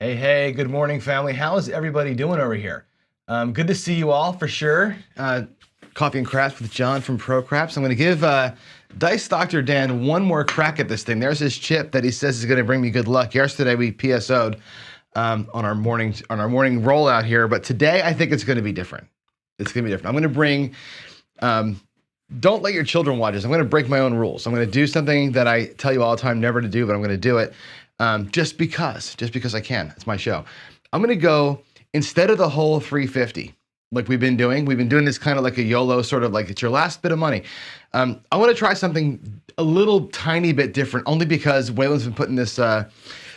Hey, hey, good morning, family. How is everybody doing over here? Good to see you all for sure. Coffee and Craps with John from Pro Craps. I'm going to give Dice Dr. Dan one more crack at this thing. There's his chip that he says is going to bring me good luck. Yesterday we PSO'd on our morning rollout here, but today I think it's going to be different. It's going to be different. I'm going to bring. Don't let your children watch this. I'm going to break my own rules. I'm going to do something that I tell you all the time never to do, but I'm going to do it just because I can. It's my show. I'm going to go instead of the whole 350 like we've been doing. We've been doing this kind of like a YOLO, sort of like it's your last bit of money. I want to try something a little tiny bit different, only because Waylon's been putting this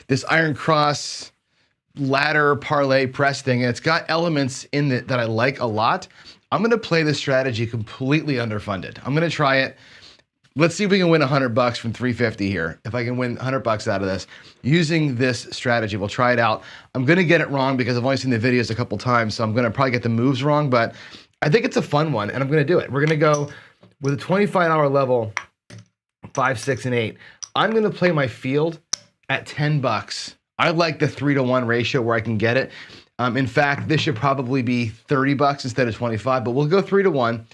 this Iron Cross ladder parlay press thing, and it's got elements in it that I like a lot. I'm going to play this strategy completely underfunded. I'm going to try it. Let's see if we can win $100 from 350 here. If I can win $100 out of this using this strategy, we'll try it out. I'm going to get it wrong because I've only seen the videos a couple times, so I'm going to probably get the moves wrong, but I think it's a fun one, and I'm going to do it. We're going to go with a $25 level, 5, 6, and 8. I'm going to play my field at $10. I like the 3-to-1 ratio where I can get it. In fact, this should probably be $30 instead of 25, but we'll go 3-to-1,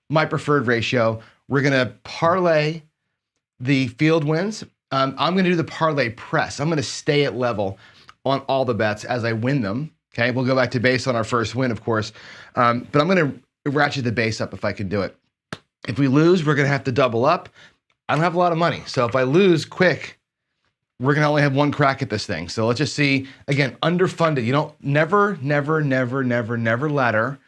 my preferred ratio. We're gonna parlay the field wins. I'm gonna do the parlay press. I'm gonna stay at level on all the bets as I win them, okay? We'll go back to base on our first win, of course, but I'm gonna ratchet the base up if I can do it. If we lose, we're gonna have to double up. I don't have a lot of money, so if I lose quick, we're gonna only have one crack at this thing. So let's just see, again, underfunded. You don't, never ladder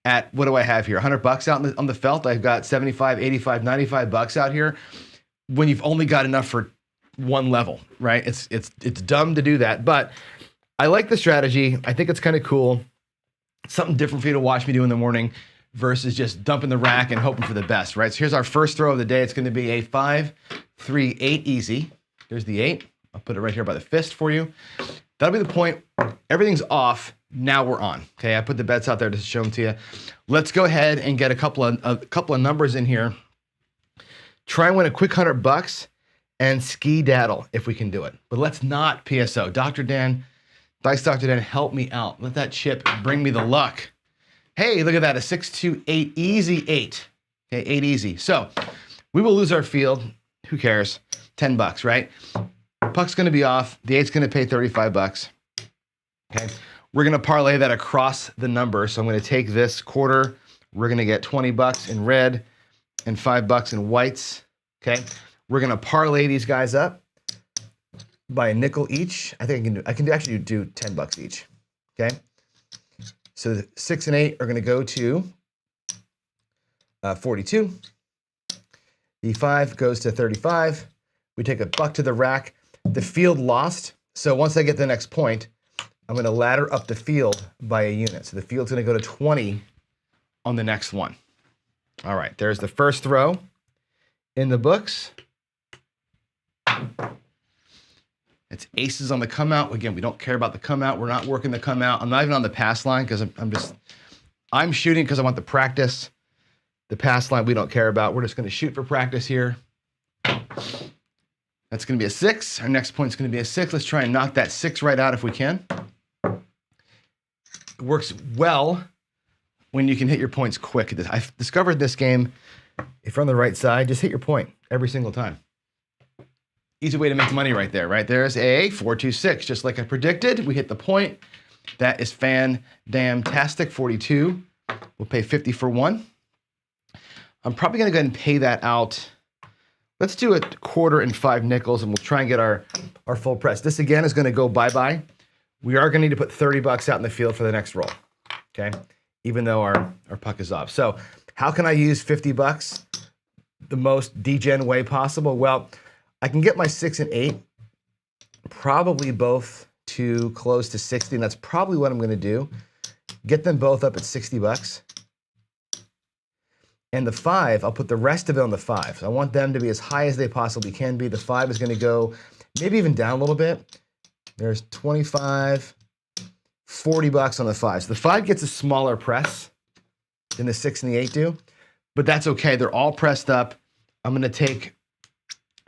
at, what do I have here? $100 out on the felt. I've got 75, 85, 95 bucks out here when you've only got enough for one level, right? It's dumb to do that, but I like the strategy. I think it's kind of cool. Something different for you to watch me do in the morning versus just dumping the rack and hoping for the best, right? So here's our first throw of the day. It's gonna be a 5, 3, 8 easy. Here's the 8. I'll put it right here by the fist for you. That'll be the point. Everything's off. Now we're on. Okay, I put the bets out there to show them to you. Let's go ahead and get a couple of numbers in here. Try and win a quick $100 and ski-daddle if we can do it. But let's not PSO. Dr. Dan, Dice Dr. Dan, help me out. Let that chip bring me the luck. Hey, look at that, a 6, 2, 8, easy 8. Okay, 8 easy. So we will lose our field. Who cares? $10, right? Puck's gonna be off. The 8's gonna pay $35. Okay, we're gonna parlay that across the number. So I'm gonna take this quarter. We're gonna get $20 in red and $5 in whites. Okay, we're gonna parlay these guys up by a nickel each. I think I can actually do $10 each. Okay, so the 6 and 8 are gonna go to 42. The 5 goes to 35. We take $1 to the rack. The field lost. So once I get the next point, I'm gonna ladder up the field by a unit. So the field's gonna go to 20 on the next one. All right, there's the first throw in the books. It's aces on the come out. Again, we don't care about the come out. We're not working the come out. I'm not even on the pass line because I'm shooting because I want the practice. The pass line we don't care about. We're just gonna shoot for practice here. That's gonna be a 6. Our next point's gonna be a 6. Let's try and knock that 6 right out if we can. It works well when you can hit your points quick. I've discovered this game, if you're on the right side, just hit your point every single time. Easy way to make money right there, right? There's a 4, 2, 6, just like I predicted. We hit the point. That is fan-damn-tastic, 42. We'll pay 50 for 1. I'm probably gonna go ahead and pay that out. Let's do a quarter and 5 nickels, and we'll try and get our full press. This again is gonna go bye-bye. We are gonna need to put $30 out in the field for the next roll, okay? Even though our puck is off. So how can I use $50 the most degen way possible? Well, I can get my 6 and 8, probably both to close to 60, and that's probably what I'm gonna do. Get them both up at $60. And the 5, I'll put the rest of it on the 5. So I want them to be as high as they possibly can be. The 5 is going to go maybe even down a little bit. There's 25, $40 on the 5. So the 5 gets a smaller press than the 6 and the 8 do, but that's okay. They're all pressed up. I'm going to take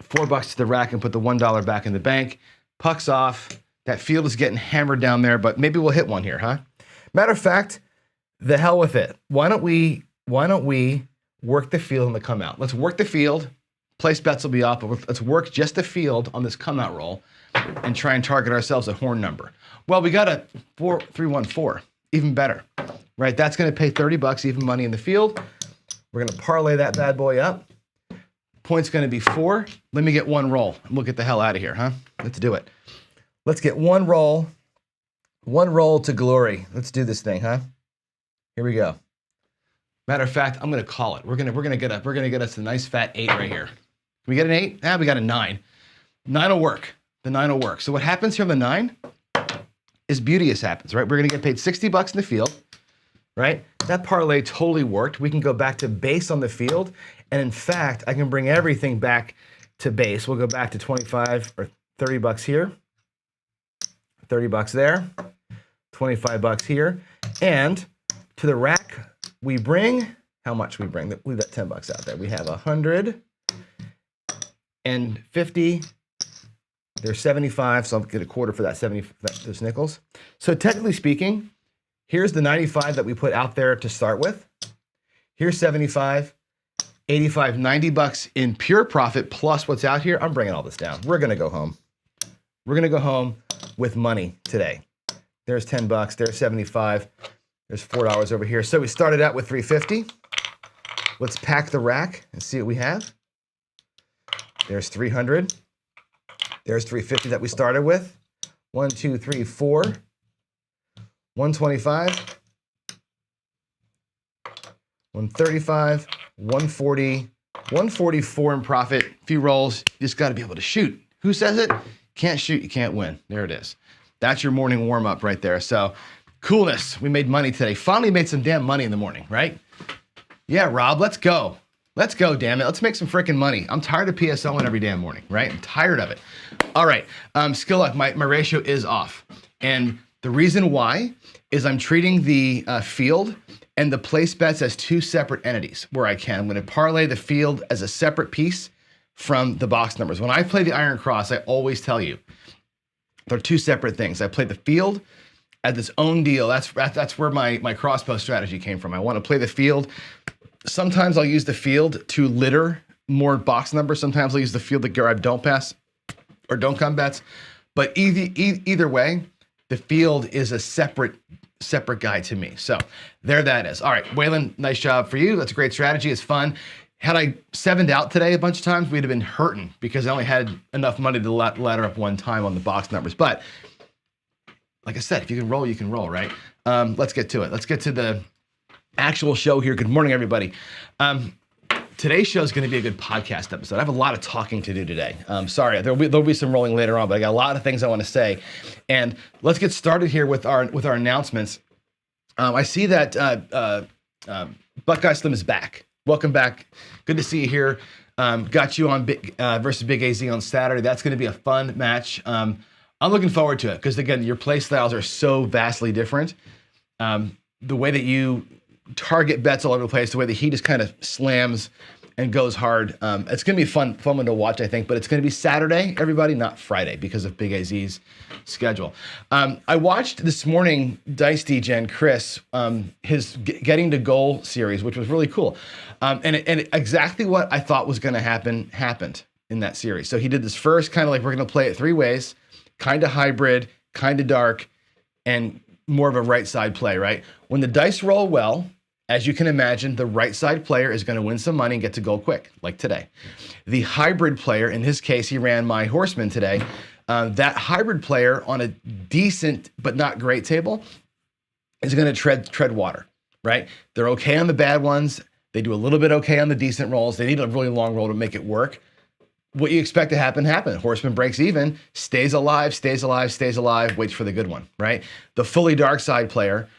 $4 to the rack and put the $1 back in the bank. Puck's off. That field is getting hammered down there, but maybe we'll hit one here, huh? Matter of fact, the hell with it. Why don't we work the field on the come out? Let's work the field. Place bets will be off, but let's work just the field on this come out roll and try and target ourselves a horn number. Well, we got a 4-3-1-4, even better, right? That's going to pay 30 bucks, even money in the field. We're going to parlay that bad boy up. Point's going to be 4. Let me get one roll and we'll get the hell out of here, huh? Let's do it. Let's get one roll to glory. Let's do this thing, huh? Here we go. Matter of fact, I'm going to call it. We're going to get us a nice fat 8 right here. Can we get an 8? We got a 9. 9 will work. The 9 will work. So what happens here on the 9 is beauteous happens, right? We're going to get paid 60 bucks in the field, right? That parlay totally worked. We can go back to base on the field. And in fact, I can bring everything back to base. We'll go back to 25 or 30 bucks here, 30 bucks there, 25 bucks here. And to the rack, we bring, how much we bring? Leave that 10 bucks out there. We have 150. There's 75, so I'll get a quarter for that 70, those nickels. So technically speaking, here's the 95 that we put out there to start with. Here's 75, 85, 90 bucks in pure profit plus what's out here. I'm bringing all this down. We're gonna go home. We're gonna go home with money today. There's 10 bucks, there's 75, there's $4 over here. So we started out with 350. Let's pack the rack and see what we have. There's 300. There's 350 that we started with. 1, 2, 3, 4. 125. 135. 140. 144 in profit. A few rolls. You just got to be able to shoot. Who says it? Can't shoot, you can't win. There it is. That's your morning warm up right there. So coolness. We made money today. Finally made some damn money in the morning, right? Yeah, Rob, let's go. Let's go, damn it. Let's make some freaking money. I'm tired of PSOing every damn morning, right? I'm tired of it. All right, skill luck, my ratio is off. And the reason why is I'm treating the field and the place bets as two separate entities where I can. I'm gonna parlay the field as a separate piece from the box numbers. When I play the Iron Cross, I always tell you, they're two separate things. I play the field as its own deal. That's where my crossbow strategy came from. I wanna play the field. Sometimes I'll use the field to litter more box numbers. Sometimes I'll use the field to grab don't pass or don't come bets. But either way, the field is a separate guy to me. So there that is. All right, Waylon, nice job for you. That's a great strategy. It's fun. Had I 7'd out today a bunch of times, we'd have been hurting because I only had enough money to ladder up one time on the box numbers. But like I said, if you can roll, right? Let's get to it. Let's get to the actual show here. Good morning, everybody. Today's show is going to be a good podcast episode. I have a lot of talking to do today. Sorry, there'll be some rolling later on, but I got a lot of things I want to say. And let's get started here with our announcements. I see that Buckeye Slim is back. Welcome back. Good to see you here. Got you on versus Big AZ on Saturday. That's going to be a fun match. I'm looking forward to it because again, your play styles are so vastly different. The way that you target bets all over the place, the way that he just kind of slams and goes hard. It's going to be fun one to watch, I think, but it's going to be Saturday, everybody, not Friday because of Big AZ's schedule. I watched this morning Dice DJ and Chris, his Getting to Goal series, which was really cool. And exactly what I thought was going to happen happened in that series. So he did this first kind of like, we're going to play it 3 ways, kind of hybrid, kind of dark, and more of a right side play, right? When the dice roll well, as you can imagine, the right side player is going to win some money and get to goal quick, like today. The hybrid player, in his case, he ran my horseman today. That hybrid player on a decent but not great table is going to tread water, right? They're okay on the bad ones. They do a little bit okay on the decent rolls. They need a really long roll to make it work. What you expect to happen. Horseman breaks even, stays alive, waits for the good one, right? The fully dark side player,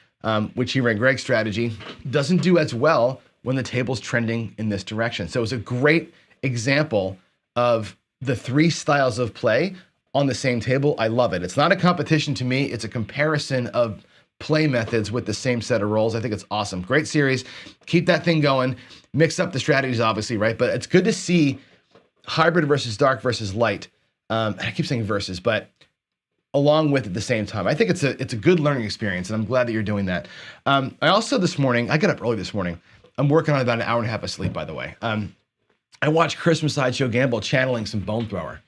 which he ran Greg's strategy, doesn't do as well when the table's trending in this direction. So it's a great example of the 3 styles of play on the same table. I love it. It's not a competition to me. It's a comparison of play methods with the same set of rolls. I think it's awesome. Great series. Keep that thing going. Mix up the strategies, obviously, right? But it's good to see hybrid versus dark versus light. I keep saying versus, but along with at the same time. I think it's a good learning experience, and I'm glad that you're doing that. I also this morning, I got up early this morning. I'm working on about an hour and a half of sleep, by the way. I watched Chris from Sideshow Gamble channeling some bone thrower.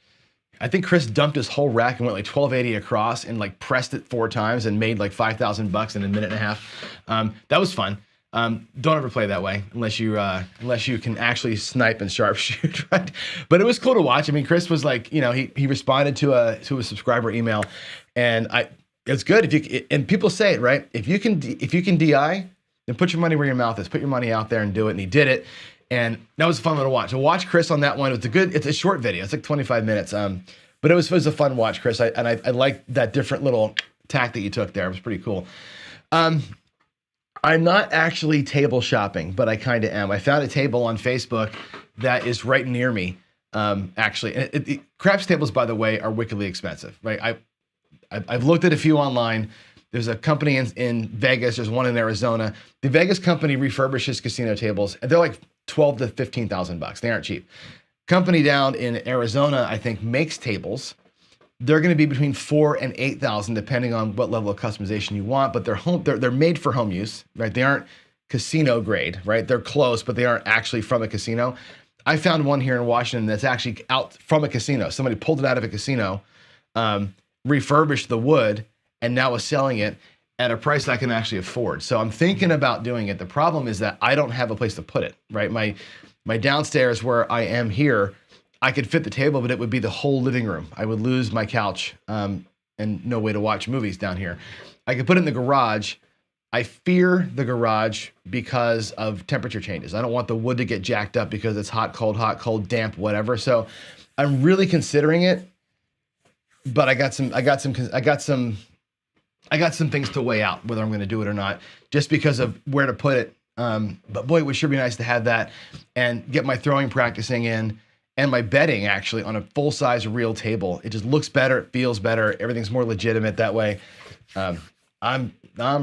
I think Chris dumped his whole rack and went like 1280 across and like pressed it 4 times and made like $5,000 in a minute and a half. That was fun. Don't ever play that way unless you can actually snipe and sharpshoot, right? But it was cool to watch. I mean, Chris was like, he responded to a subscriber email, and it's good and people say it, right? If you can DI, then put your money where your mouth is. Put your money out there and do it. And he did it, and that was a fun one to watch. To watch Chris on that one, it's a short video. It's like 25 minutes. But it was a fun watch, Chris. I like that different little tack that you took there. It was pretty cool. I'm not actually table shopping, but I kind of am. I found a table on Facebook that is right near me, actually. Craps tables, by the way, are wickedly expensive, right? I've looked at a few online. There's a company in Vegas. There's one in Arizona. The Vegas company refurbishes casino tables, and they're like $12,000 to $15,000. They aren't cheap. Company down in Arizona, I think, makes tables. They're going to be between $4,000 and $8,000, depending on what level of customization you want. But they're made for home use, right? They aren't casino grade, right? They're close, but they aren't actually from a casino. I found one here in Washington that's actually out from a casino. Somebody pulled it out of a casino, refurbished the wood, and now is selling it at a price I can actually afford. So I'm thinking about doing it. The problem is that I don't have a place to put it, right? My downstairs where I am here, I could fit the table, but it would be the whole living room. I would lose my couch and no way to watch movies down here. I could put it in the garage. I fear the garage because of temperature changes. I don't want the wood to get jacked up because it's hot, cold, damp, whatever. So I'm really considering it, but I got some things to weigh out whether I'm going to do it or not, just because of where to put it. But boy, it would sure be nice to have that and get my throwing practicing in. And my betting actually on a full-size real table. It just looks better, it feels better, everything's more legitimate that way. I'm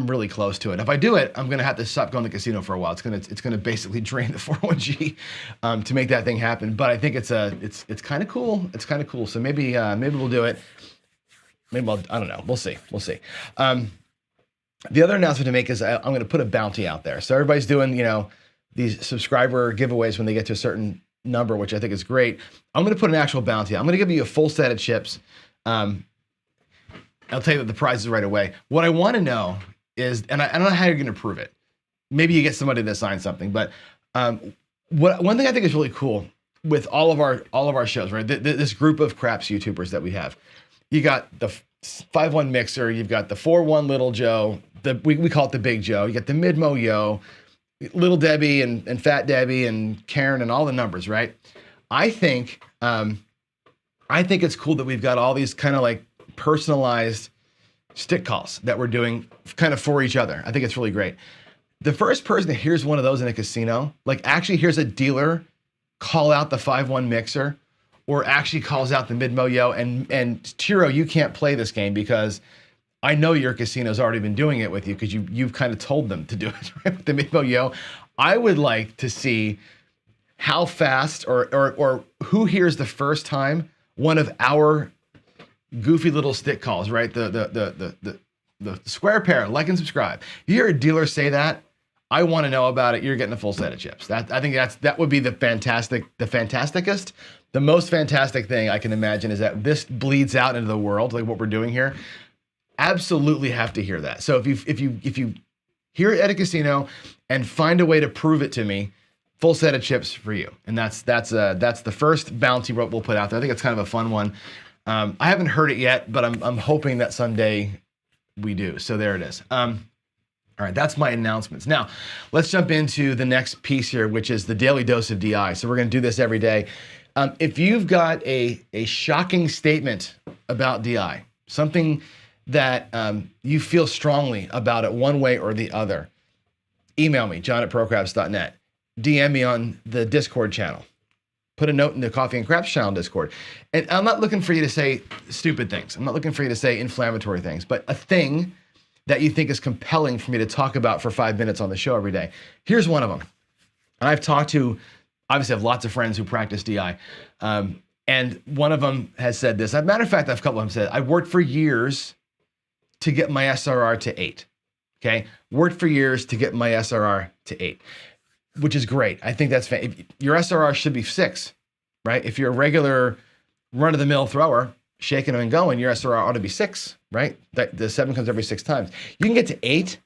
really close to it. If I do it, I'm gonna have to stop going to the casino for a while. It's gonna basically drain the 401g to make that thing happen. But I think it's kind of cool. It's kind of cool. So maybe we'll do it. I don't know. We'll see. The other announcement to make is I'm gonna put a bounty out there. So everybody's doing these subscriber giveaways when they get to a certain number, which I think is great. I'm going to put an actual bounty. I'm going to give you a full set of chips. I'll tell you that the prize is right away. What I want to know is, and I don't know how you're going to prove it. Maybe you get somebody to sign something, but one thing I think is really cool with all of our shows, right? This group of craps YouTubers that we have. You got the 5-1 Mixer. You've got the 4-1 Little Joe. We call it the Big Joe. You got the Mid-Mo Yo. Little Debbie and Fat Debbie and Karen and all the numbers, right? I think it's cool that we've got all these kind of like personalized stick calls that we're doing kind of for each other. I think it's really great. The first person that hears one of those in a casino, like actually hears a dealer call out the 5-1 Mixer, or actually calls out the Mid-Mo Yo, and Tiro, you can't play this game because I know your casino's already been doing it with you because you've kind of told them to do it, right? With the Mid-Mo Yo. I would like to see how fast or who hears the first time one of our goofy little stick calls, right? The square pair, like and subscribe. You hear a dealer say that, I want to know about it. You're getting a full set of chips. I think that would be the fantasticest. The most fantastic thing I can imagine is that this bleeds out into the world, like what we're doing here. Absolutely have to hear that. So if you hear it at a casino and find a way to prove it to me, full set of chips for you. And that's the first bounty we'll put out there. I think it's kind of a fun one. I haven't heard it yet, but I'm hoping that someday we do. So there it is. All right, that's my announcements. Now, let's jump into the next piece here, which is the daily dose of DI. So we're going to do this every day. If you've got a shocking statement about DI, something that you feel strongly about it one way or the other, email me, john@procraps.net. DM me on the Discord channel. Put a note in the Coffee and Craps channel Discord. And I'm not looking for you to say stupid things. I'm not looking for you to say inflammatory things, but a thing that you think is compelling for me to talk about for 5 minutes on the show every day. Here's one of them. I've talked to, obviously I have lots of friends who practice DI. And one of them has said this. As a matter of fact, a couple of them said, I worked for years to get my SRR to 8. Okay, worked for years to get my SRR to 8, which is great. I think that's your SRR should be 6, right? If you're a regular run-of-the-mill thrower, shaking them and going, your SRR ought to be 6, right? The 7 comes every 6 times. You can get to 8.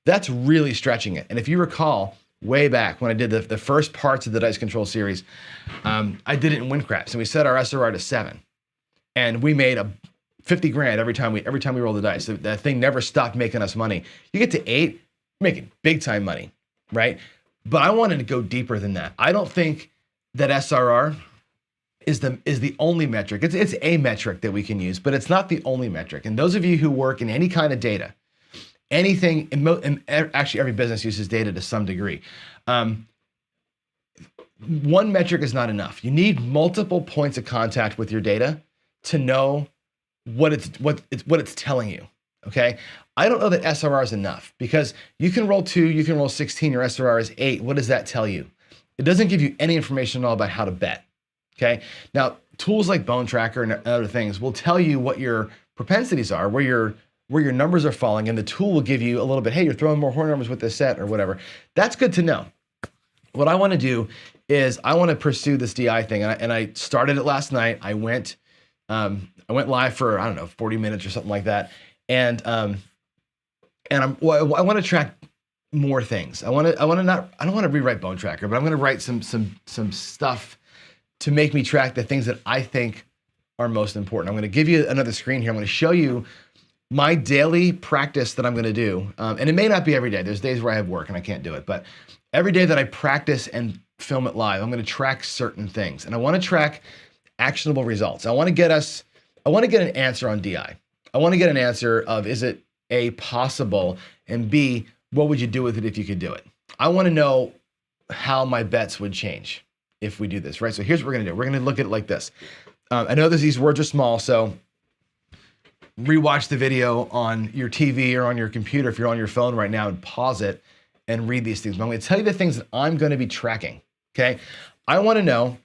That's really stretching it. And if you recall, way back when I did the first parts of the Dice Control series, I did it in win craps, and we set our SRR to 7, and we made a 50 grand every time we roll the dice. So that thing never stopped making us money. You get to 8, you're making big time money, right? But I wanted to go deeper than that. I don't think that SRR is the only metric. It's a metric that we can use, but it's not the only metric. And those of you who work in any kind of data, anything, and actually every business uses data to some degree. One metric is not enough. You need multiple points of contact with your data to know what it's telling you. Okay, I don't know that SRR is enough, because you can roll 2, you can roll 16, your SRR is 8. What does that tell you? It doesn't give you any information at all about how to bet. Okay, now tools like Bone Tracker and other things will tell you what your propensities are, where your numbers are falling, and the tool will give you a little bit, hey, you're throwing more horn numbers with this set or whatever. That's good to know. What I want to do is I want to pursue this DI thing, and I started it last night. I went live for, I don't know, 40 minutes or something like that, and I want to track more things. I don't want to rewrite Bone Tracker, but I'm going to write some stuff to make me track the things that I think are most important. I'm going to give you another screen here. I'm going to show you my daily practice that I'm going to do. And it may not be every day. There's days where I have work and I can't do it. But every day that I practice and film it live, I'm going to track certain things. And I want to track actionable results. I want to get an answer on DI. I want to get an answer of, is it A, possible, and B, what would you do with it if you could do it? I want to know how my bets would change if we do this, right? So here's what we're going to do. We're going to look at it like this. I know that these words are small, so rewatch the video on your TV or on your computer if you're on your phone right now, and pause it and read these things. But I'm going to tell you the things that I'm going to be tracking, okay? I want to know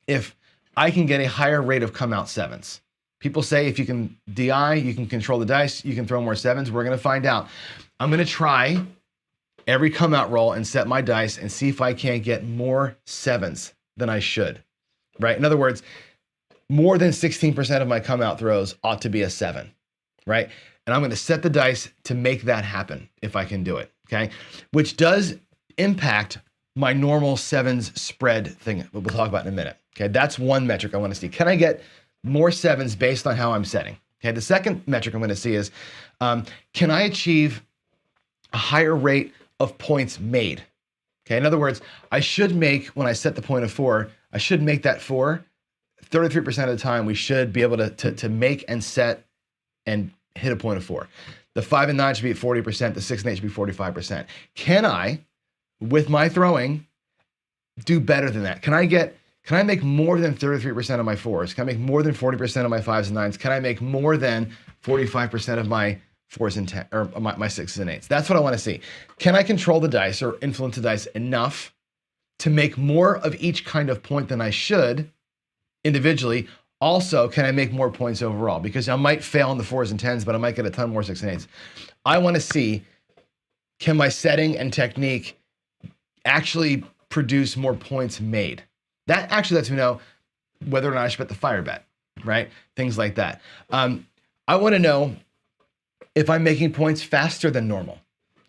if I can get a higher rate of come out 7s. People say if you can DI, you can control the dice, you can throw more 7s. We're going to find out. I'm going to try every come out roll and set my dice and see if I can't get more 7s than I should, right? In other words, more than 16% of my come out throws ought to be a 7, right? And I'm going to set the dice to make that happen if I can do it, okay? Which does impact my normal 7s spread thing, we'll talk about in a minute, okay? That's one metric I want to see. Can I get more 7s based on how I'm setting? Okay, the second metric I'm going to see is, can I achieve a higher rate of points made? Okay, in other words, I should make, when I set the point of 4, I should make that 4 33% of the time. We should be able to make and set and hit a point of 4. The 5 and 9 should be at 40%. The 6 and 8 should be 45%. Can I, with my throwing, do better than that? Can I make more than 33% of my 4s? Can I make more than 40% of my 5s and 9s? Can I make more than 45% of my 4s and 10, or my 6s and 8s? That's what I want to see. Can I control the dice or influence the dice enough to make more of each kind of point than I should individually? Also, can I make more points overall? Because I might fail on the 4s and 10s, but I might get a ton more 6 and 8s. I want to see, can my setting and technique actually produce more points made? That actually lets me know whether or not I should bet the fire bet, right? Things like that. I want to know if I'm making points faster than normal.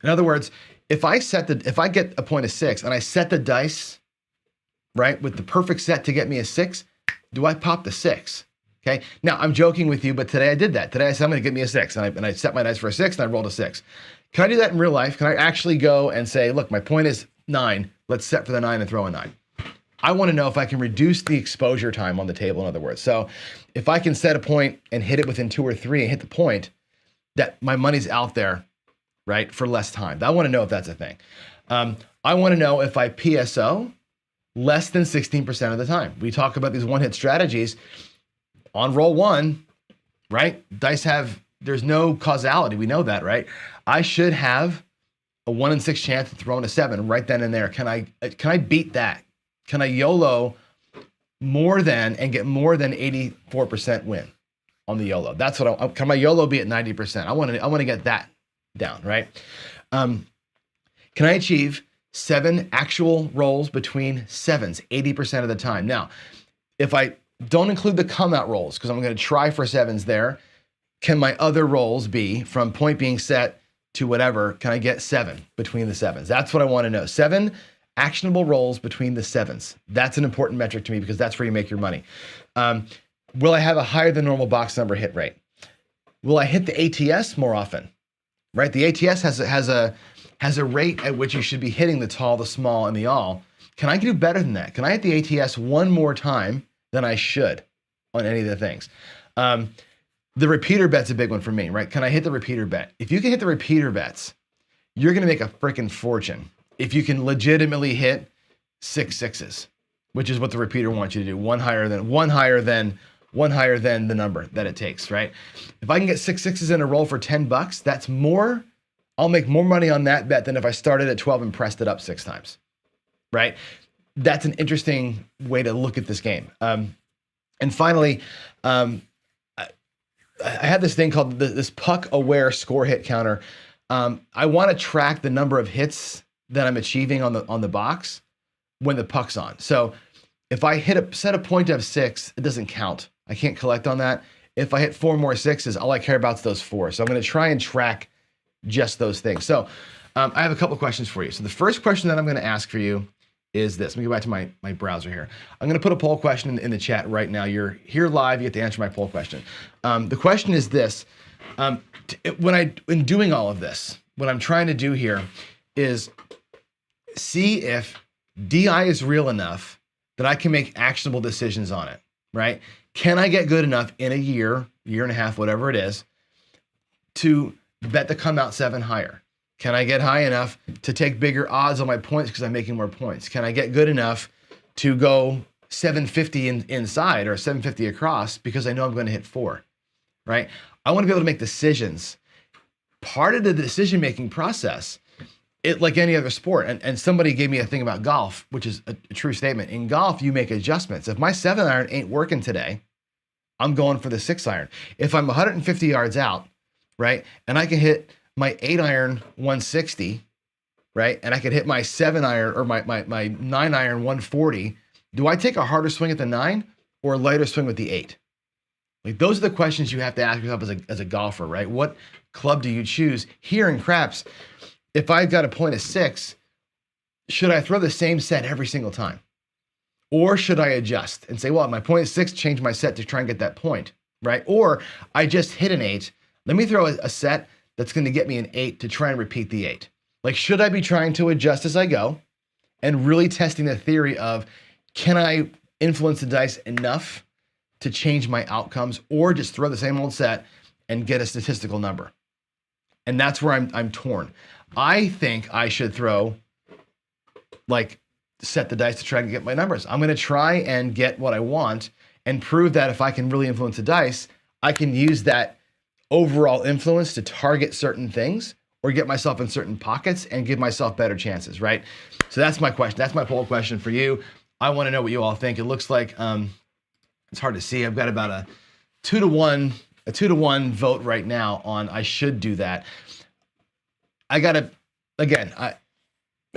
In other words, if I get a point of 6 and I set the dice, right, with the perfect set to get me a 6, do I pop the 6? Okay. Now I'm joking with you, but today I did that. Today I said I'm going to get me a 6, and I set my dice for a 6 and I rolled a 6. Can I do that in real life? Can I actually go and say, look, my point is 9. Let's set for the 9 and throw a 9. I want to know if I can reduce the exposure time on the table, in other words. So if I can set a point and hit it within 2 or 3 and hit the point, that my money's out there, right, for less time. I want to know if that's a thing. I want to know if I PSO less than 16% of the time. We talk about these one-hit strategies. On roll 1, right, dice there's no causality. We know that, right? I should have a 1 in 6 chance of throwing a 7 right then and there. Can I beat that? Can I YOLO more than and get more than 84% win on the YOLO. That's what can my YOLO be at 90%? I want to get that down, right? Can I achieve 7 actual rolls between 7s 80% of the time? Now, if I don't include the come out rolls, because I'm going to try for 7s there, can my other rolls be from point being set to whatever, can I get 7 between the 7s? That's what I want to know. 7 actionable rolls between the 7s. That's an important metric to me because that's where you make your money. Will I have a higher than normal box number hit rate? Will I hit the ATS more often? Right? The ATS has a rate at which you should be hitting the tall, the small, and the all. Can I do better than that? Can I hit the ATS one more time than I should on any of the things? The repeater bet's a big one for me, right? Can I hit the repeater bet? If you can hit the repeater bets, you're going to make a freaking fortune. If you can legitimately hit 6 6s, which is what the repeater wants you to do, one higher than the number that it takes, right? If I can get 6 6s in a roll for $10, that's more. I'll make more money on that bet than if I started at 12 and pressed it up 6 times, right? That's an interesting way to look at this game. And finally, I have this thing called this puck aware score hit counter. I want to track the number of hits that I'm achieving on the box when the puck's on. So if I set a point of 6, it doesn't count. I can't collect on that. If I hit 4 more 6s, all I care about is those 4. So I'm going to try and track just those things. So I have a couple questions for you. So the first question that I'm going to ask for you is this. Let me go back to my browser here. I'm going to put a poll question in the chat right now. You're here live. You get to answer my poll question. The question is this. In doing all of this, what I'm trying to do here is see if DI is real enough that I can make actionable decisions on it, right? Can I get good enough in a year and a half, whatever it is, to bet the come out 7 higher? Can I get high enough to take bigger odds on my points because I'm making more points? Can I get good enough to go 750 inside or 750 across because I know I'm going to hit 4, right? I want to be able to make decisions. Part of the decision-making process, like any other sport, and somebody gave me a thing about golf, which is a true statement. In golf, you make adjustments. If my 7-iron ain't working today, I'm going for the 6-iron. If I'm 150 yards out, right, and I can hit my 8-iron 160, right? And I could hit my 7-iron or my 9-iron 140. Do I take a harder swing at the 9 or a lighter swing with the 8? Like, those are the questions you have to ask yourself as a golfer, right? What club do you choose? Here in craps, if I've got a point of 6, should I throw the same set every single time? Or should I adjust and say, well, at my point of 6, change my set to try and get that point, right? Or I just hit an 8. Let me throw a set that's going to get me an 8 to try and repeat the 8. Like, should I be trying to adjust as I go and really testing the theory of, can I influence the dice enough to change my outcomes, or just throw the same old set and get a statistical number? And that's where I'm torn. I think I should set the dice to try and get my numbers. I'm going to try and get what I want and prove that if I can really influence the dice, I can use that overall influence to target certain things or get myself in certain pockets and give myself better chances, right? So that's my question. That's my poll question for you. I want to know what you all think. It looks like it's hard to see. I've got about a 2-to-1 vote right now on I should do that.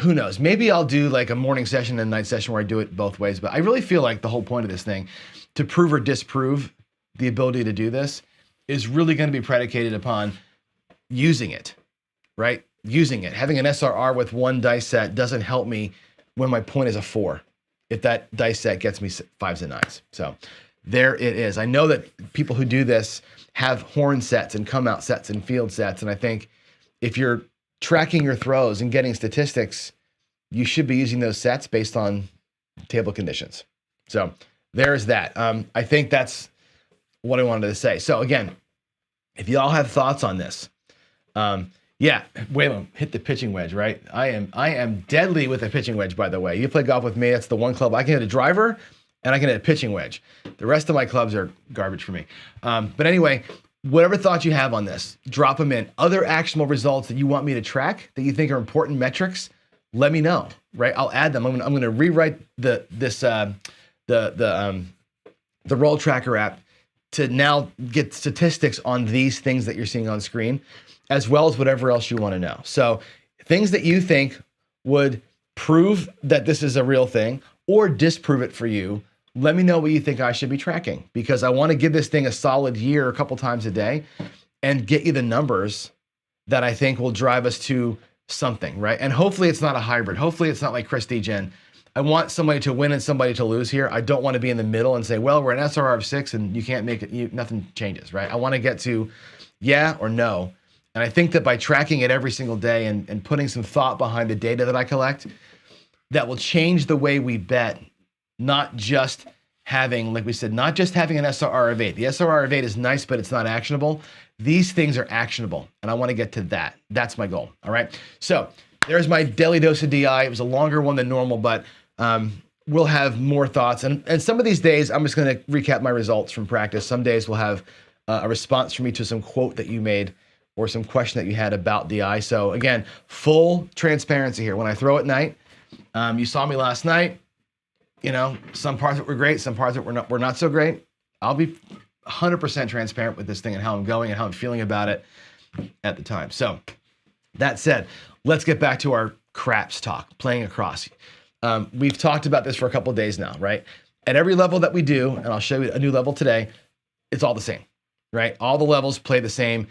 Who knows? Maybe I'll do like a morning session and a night session where I do it both ways. But I really feel like the whole point of this thing, to prove or disprove the ability to do this, is really going to be predicated upon using it, right? Using it. Having an SRR with one dice set doesn't help me when my point is a 4, if that dice set gets me 5s and 9s. So there it is. I know that people who do this have horn sets and come out sets and field sets. And I think if you're tracking your throws and getting statistics, you should be using those sets based on table conditions. So there's that. I think that's what I wanted to say. So again, if y'all have thoughts on this, Waylon, hit the pitching wedge, right? I am deadly with a pitching wedge, by the way. You play golf with me, that's the one club I can hit a driver and I can hit a pitching wedge. The rest of my clubs are garbage for me. But anyway, whatever thoughts you have on this, drop them in. Other actionable results that you want me to track that you think are important metrics, let me know, right? I'll add them. I'm going to rewrite this the roll tracker app to now get statistics on these things that you're seeing on screen, as well as whatever else you want to know. So things that you think would prove that this is a real thing or disprove it for you, let me know what you think I should be tracking, because I want to give this thing a solid year a couple times a day and get you the numbers that I think will drive us to something, right? And hopefully it's not a hybrid. Hopefully it's not like Prestige Gen. I want somebody to win and somebody to lose here. I don't want to be in the middle and say, well, we're an SRR of 6 and you can't make it, nothing changes, right? I want to get to yeah or no. And I think that by tracking it every single day and putting some thought behind the data that I collect, that will change the way we bet, not just having, like we said, not just having an SRR of 8. The SRR of 8 is nice, but it's not actionable. These things are actionable, and I want to get to that. That's my goal, all right? So there's my daily dose of DI. It was a longer one than normal, but we'll have more thoughts. And some of these days, I'm just going to recap my results from practice. Some days we'll have a response from me to some quote that you made or some question that you had about DI. So again, full transparency here. When I throw at night, you saw me last night. You know, some parts of it were great, some parts of it were not so great. I'll be 100% transparent with this thing and how I'm going and how I'm feeling about it at the time. So that said, let's get back to our craps talk, playing across. We've talked about this for a couple of days now, right? At every level that we do, and I'll show you a new level today, it's all the same, right? All the levels play the same,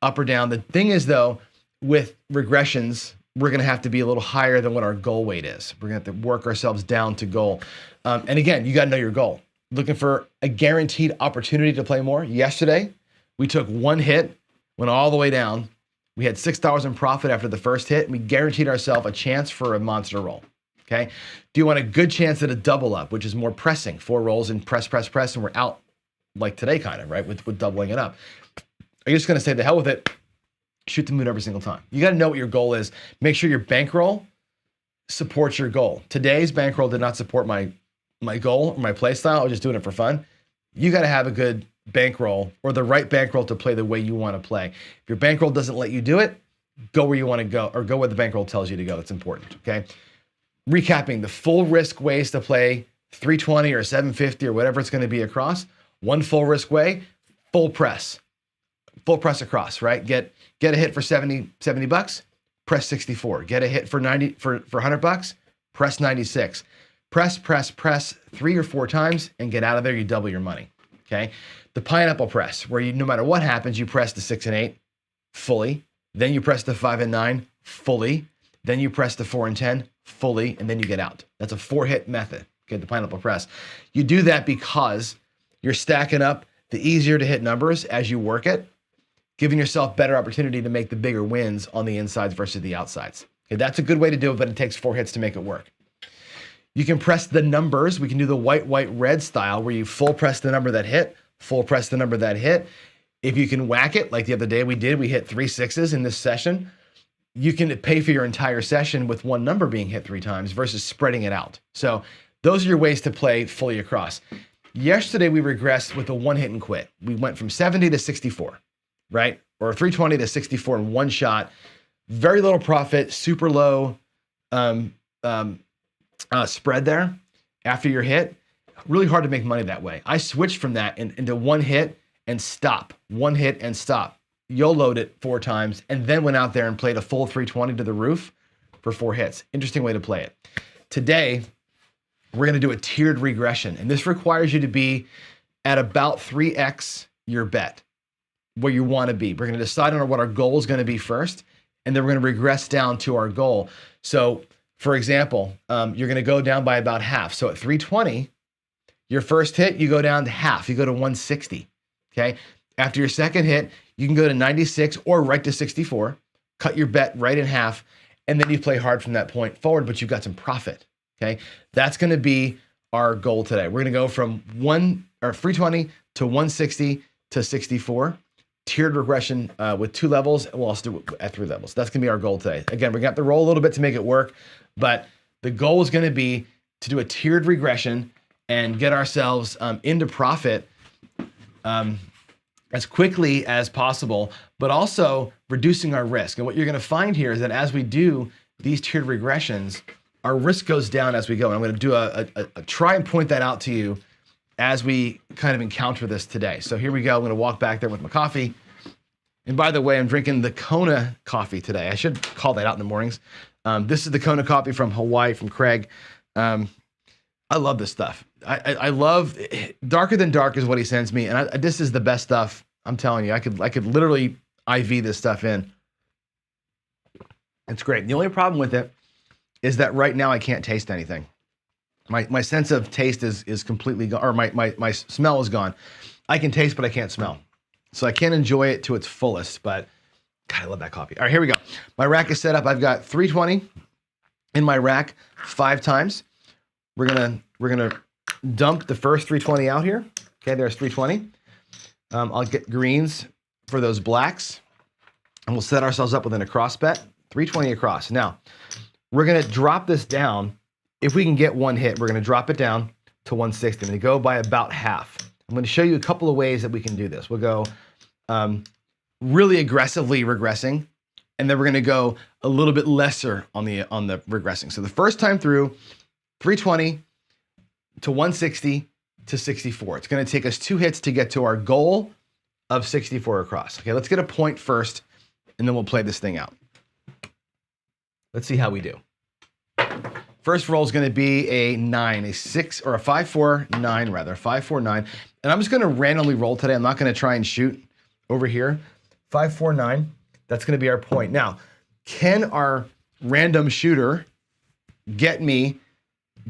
up or down. The thing is though, with regressions, we're going to have to be a little higher than what our goal weight is. We're going to have to work ourselves down to goal. And again, you got to know your goal. Looking for a guaranteed opportunity to play more. Yesterday, we took one hit, went all the way down. We had $6 in profit after the first hit, and we guaranteed ourselves a chance for a monster roll. Okay. Do you want a good chance at a double up, which is more pressing, 4 rolls and press, and we're out like today, kind of, right? With doubling it up. Are you just going to say the hell with it? Shoot the moon every single time. You got to know what your goal is. Make sure your bankroll supports your goal. Today's bankroll did not support my goal or my play style. I was just doing it for fun. You got to have a good bankroll or the right bankroll to play the way you want to play. If your bankroll doesn't let you do it, go where you want to go, or go where the bankroll tells you to go. That's important. Okay. Recapping the full risk ways to play 320 or 750 or whatever it's going to be across. One full risk way, full press across, right? Get a hit for 70 bucks, press 64. Get a hit for 100 bucks, press 96. Press 3 or 4 times and get out of there. You double your money. Okay. The pineapple press, where you, no matter what happens, you press the 6 and 8 fully. Then you press the 5 and 9 fully. Then you press the 4 and 10 fully, and then you get out. That's a 4-hit method. Okay. The pineapple press. You do that because you're stacking up the easier to hit numbers as you work it, giving yourself better opportunity to make the bigger wins on the insides versus the outsides. Okay, that's a good way to do it, but it takes 4 hits to make it work. You can press the numbers. We can do the white, red style where you full press the number that hit, full press the number that hit. If you can whack it, like the other day we hit 3 6s in this session. You can pay for your entire session with one number being hit 3 times versus spreading it out. So those are your ways to play fully across. Yesterday we regressed with a 1 hit and quit. We went from 70 to 64. Right? Or 320 to 64 in one shot. Very little profit, super low spread there after your hit. Really hard to make money that way. I switched from that into 1 hit and stop. 1 hit and stop. YOLO'd it 4 times and then went out there and played a full 320 to the roof for 4 hits. Interesting way to play it. Today, we're going to do a tiered regression, and this requires you to be at about 3x your bet, where you want to be. We're going to decide on what our goal is going to be first, and then we're going to regress down to our goal. So, for example, you're going to go down by about half. So at 320, your first hit, you go down to half. You go to 160, okay? After your second hit, you can go to 96 or right to 64, cut your bet right in half, and then you play hard from that point forward, but you've got some profit, okay? That's going to be our goal today. We're going to go from 320 to 160 to 64. Tiered regression with 2 levels, and we'll also do it at 3 levels. That's going to be our goal today. Again, we're going to have to roll a little bit to make it work, but the goal is going to be to do a tiered regression and get ourselves into profit as quickly as possible, but also reducing our risk. And what you're going to find here is that as we do these tiered regressions, our risk goes down as we go. And I'm going to do a try and point that out to you as we kind of encounter this today. So here we go. I'm going to walk back there with my coffee. And by the way, I'm drinking the Kona coffee today. I should call that out in the mornings. This is the Kona coffee from Hawaii, from Craig. I love this stuff. I love Darker Than Dark is what he sends me, and this is the best stuff. I'm telling you, I could literally IV this stuff in. It's great. The only problem with it is that right now I can't taste anything. My sense of taste is completely gone, or my smell is gone. I can taste, but I can't smell. So I can't enjoy it to its fullest, but God, I love that coffee. All right, here we go. My rack is set up. I've got 320 in my rack 5 times. We're gonna dump the first 320 out here. Okay, there's 320. I'll get greens for those blacks, and we'll set ourselves up with an across bet, 320 across. Now, we're gonna drop this down. If we can get one hit, we're gonna drop it down to 160. I'm gonna go by about half. I'm gonna show you a couple of ways that we can do this. We'll go really aggressively regressing, and then we're gonna go a little bit lesser on the regressing. So the first time through, 320 to 160 to 64. It's gonna take us 2 hits to get to our goal of 64 across. Okay, let's get a point first, and then we'll play this thing out. Let's see how we do. First roll is gonna be a 9, a 6, or a 5, 4, 9 rather, 5, 4, 9. And I'm just gonna randomly roll today. I'm not gonna try and shoot over here. 5, 4, 9, that's gonna be our point. Now, can our random shooter get me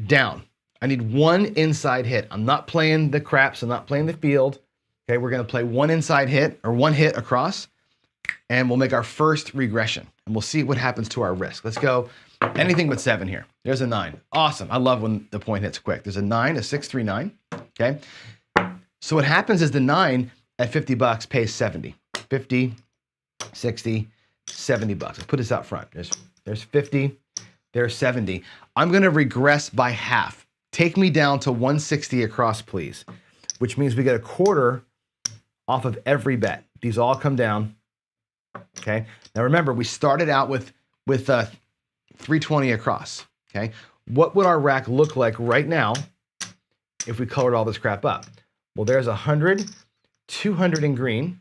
down? I need one inside hit. I'm not playing the craps, I'm not playing the field. Okay, we're gonna play one inside hit, or one hit across, and we'll make our first regression. And we'll see what happens to our risk. Let's go anything but 7 here. There's a 9. Awesome, I love when the point hits quick. There's a 9, a 6, 3, 9, okay? So what happens is the 9 at 50 bucks pays 70. 50, 60, 70 bucks. Let's put this out front. There's 50, there's 70. I'm gonna regress by half. Take me down to 160 across, please, which means we get a quarter off of every bet. These all come down, okay? Now remember, we started out with 320 across, okay? What would our rack look like right now if we colored all this crap up? Well, there's 100, 200 in green,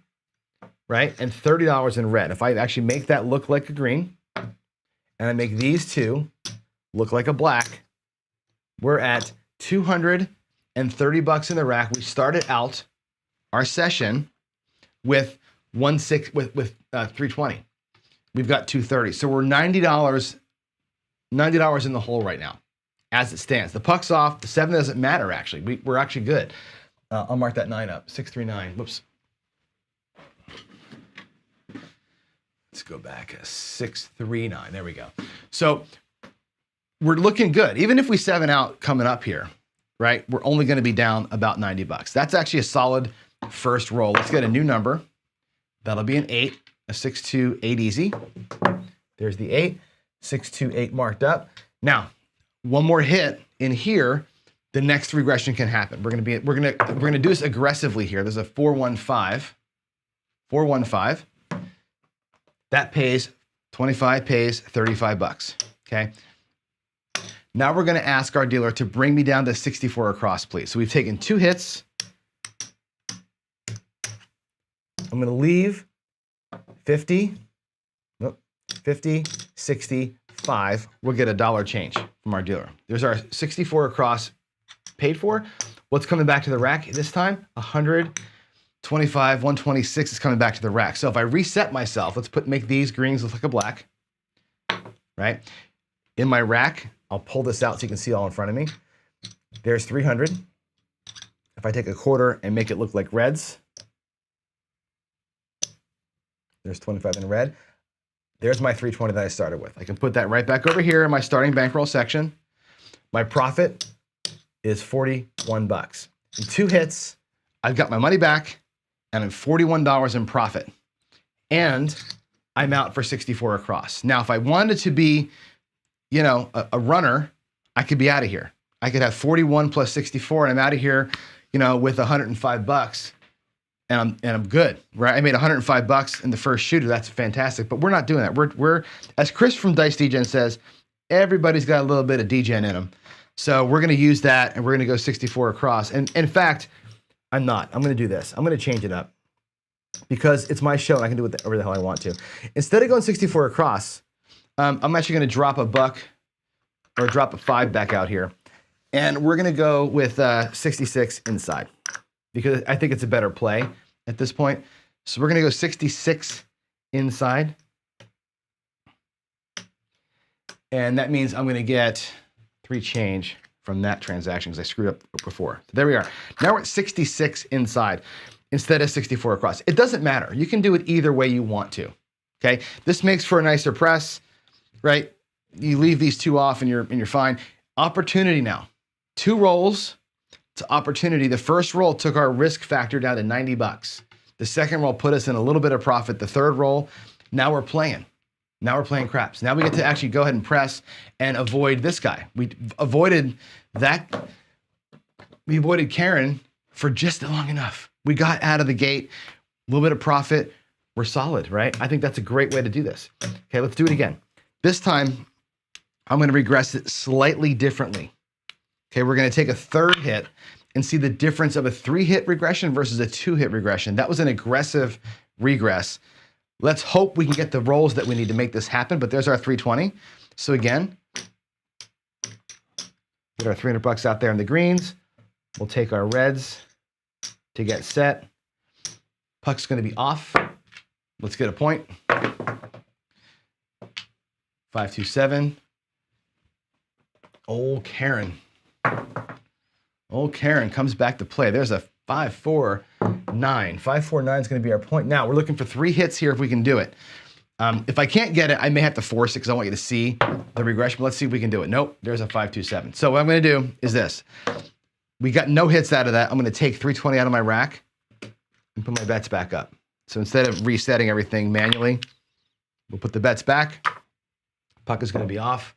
right? And $30 in red. If I actually make that look like a green, and I make these two look like a black, we're at 230 bucks in the rack. We started out our session with 320. We've got 230. So we're $90 in the hole right now, as it stands. The puck's off. The 7 doesn't matter, actually. We're actually good. I'll mark that 9 up. 639. Whoops. Let's go back. 639. There we go. So we're looking good. Even if we 7 out coming up here, right? We're only going to be down about 90 bucks. That's actually a solid first roll. Let's get a new number. That'll be an 8, a 6, 2, 8 easy. There's the 8, 6, 2, 8 marked up. Now, one more hit in here, the next regression can happen. We're gonna do this aggressively here. There's a 415. 415. That pays 25, pays 35 bucks. Okay. Now we're gonna ask our dealer to bring me down to 64 across, please. So we've taken 2 hits. I'm gonna leave 50, 50, 65. We'll get $1 change from our dealer. There's our 64 across paid for. What's coming back to the rack this time? 125, 126 is coming back to the rack. So if I reset myself, make these greens look like a black, right? In my rack, I'll pull this out so you can see all in front of me. There's 300. If I take a quarter and make it look like reds, there's 25 in red. There's my 320 that I started with. I can put that right back over here in my starting bankroll section. My profit is 41 bucks. In 2 hits, I've got my money back and I'm $41 in profit. And I'm out for 64 across. Now, if I wanted to be, a runner, I could be out of here. I could have 41 plus 64 and I'm out of here, with 105 bucks. And I'm good, right? I made 105 bucks in the first shooter. That's fantastic, but we're not doing that. We're as Chris from Dice DGen says, everybody's got a little bit of degen in them. So we're going to use that, and we're going to go 64 across. And in fact, I'm not. I'm going to do this. I'm going to change it up because it's my show and I can do whatever the hell I want to. Instead of going 64 across, I'm actually going to drop a buck or drop a 5 back out here. And we're going to go with 66 inside because I think it's a better play at this point. So we're going to go 66 inside. And that means I'm going to get 3 change from that transaction because I screwed up before. So there we are. Now we're at 66 inside instead of 64 across. It doesn't matter. You can do it either way you want to. Okay. This makes for a nicer press, right? You leave these 2 off and you're fine. Opportunity now. 2 rolls to opportunity. The first roll took our risk factor down to 90 bucks. The second roll put us in a little bit of profit. The third roll, now we're playing. Now we're playing craps. Now we get to actually go ahead and press and avoid this guy. We avoided that. We avoided Karen for just long enough. We got out of the gate, a little bit of profit. We're solid, right? I think that's a great way to do this. Okay, let's do it again. This time, I'm going to regress it slightly differently. Okay, we're going to take a 3rd hit and see the difference of a 3-hit regression versus a 2-hit regression. That was an aggressive regress. Let's hope we can get the rolls that we need to make this happen, but there's our 320. So again, get our 300 bucks out there in the greens. We'll take our reds to get set. Puck's going to be off. Let's get a point. 527. Old Karen. Old Karen comes back to play. There's a 549. 549 is going to be our point. Now we're looking for 3 hits here if we can do it. If I can't get it, I may have to force it because I want you to see the regression. But let's see if we can do it. Nope, there's a 527. So what I'm going to do is this. We got no hits out of that. I'm going to take 320 out of my rack and put my bets back up. So instead of resetting everything manually, we'll put the bets back. Puck is going to be off.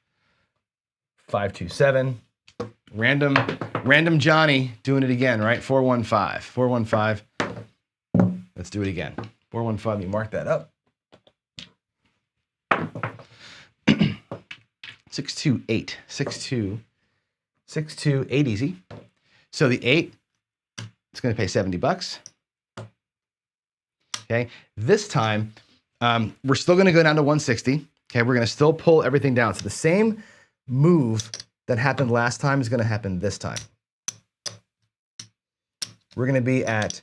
527. Random Johnny doing it again, right? 415. 415. Let's do it again. 415. Let me mark that up. 628. 628 easy. So the 8, it's going to pay 70 bucks. Okay. This time, we're still going to go down to 160. Okay. We're going to still pull everything down. So the same move that happened last time is going to happen this time. We're going to be at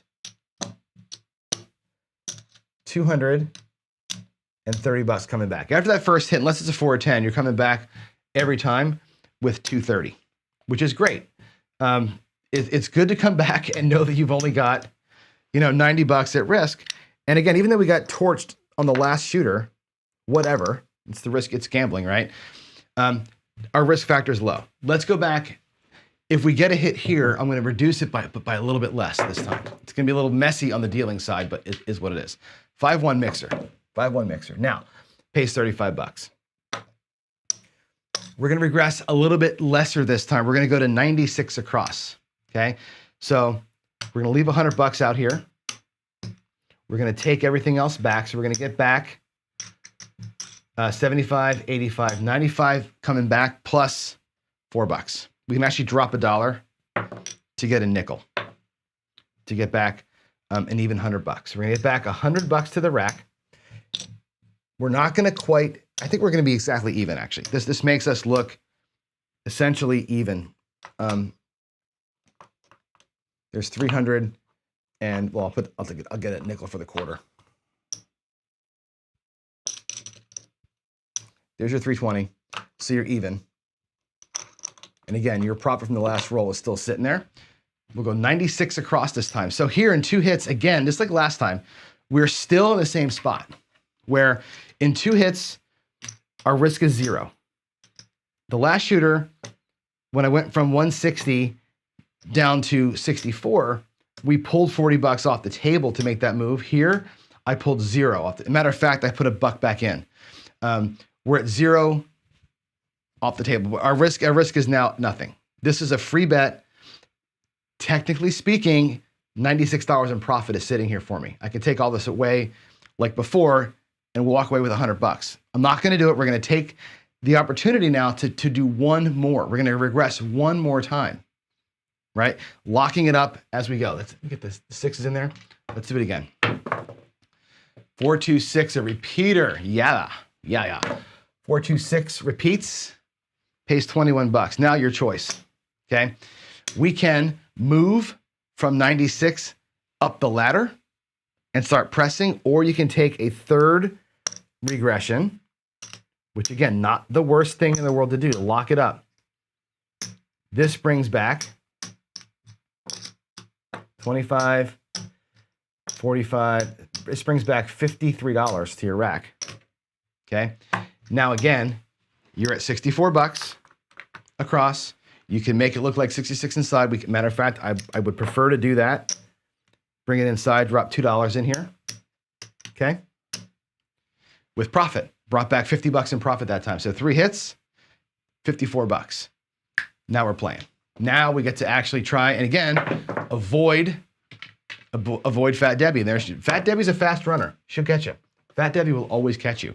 230 bucks coming back. After that first hit, unless it's a 4 or 10, you're coming back every time with 230, which is great. It's good to come back and know that you've only got, 90 bucks at risk. And again, even though we got torched on the last shooter, whatever, it's the risk, it's gambling, right? Our risk factor is low. Let's go back. If we get a hit here, I'm going to reduce it by a little bit less this time. It's going to be a little messy on the dealing side, but it is what it is. 5-1 mixer. 5-1 mixer. Now, pays 35 bucks. We're going to regress a little bit lesser this time. We're going to go to 96 across. Okay? So we're going to leave 100 bucks out here. We're going to take everything else back. So we're going to get back 75, 85, 95 coming back plus $4. We can actually drop $1 to get a nickel to get back an even 100 bucks. We're going to get back 100 bucks to the rack. We're not going to quite, I think we're going to be exactly even actually. This makes us look essentially even. There's 300 and well, I'll get a nickel for the quarter. There's your 320, so you're even. And again, your profit from the last roll is still sitting there. We'll go 96 across this time. So here in 2 hits, again, just like last time, we're still in the same spot where in 2 hits, our risk is 0. The last shooter, when I went from 160 down to 64, we pulled 40 bucks off the table to make that move. Here, I pulled 0 off. As a matter of fact, I put $1 back in. We're at 0 off the table. Our risk is now nothing. This is a free bet. Technically speaking, $96 in profit is sitting here for me. I can take all this away like before and walk away with 100 bucks. I'm not going to do it. We're going to take the opportunity now to do one more. We're going to regress one more time, right? Locking it up as we go. Let's get the sixes in there. Let's do it again. 426, a repeater. Yeah. 426 repeats, pays 21 bucks. Now your choice, okay? We can move from 96 up the ladder and start pressing, or you can take a third regression, which again, not the worst thing in the world to do, to lock it up. This brings back 25, 45, this brings back $53 to your rack, okay? Now again, you're at 64 bucks across. You can make it look like 66 inside. Matter of fact, I would prefer to do that. Bring it inside, drop $2 in here, okay? With profit, brought back 50 bucks in profit that time. So 3 hits, 54 bucks. Now we're playing. Now we get to actually try, and again, avoid Fat Debbie. Fat Debbie's a fast runner. She'll catch you. Fat Debbie will always catch you.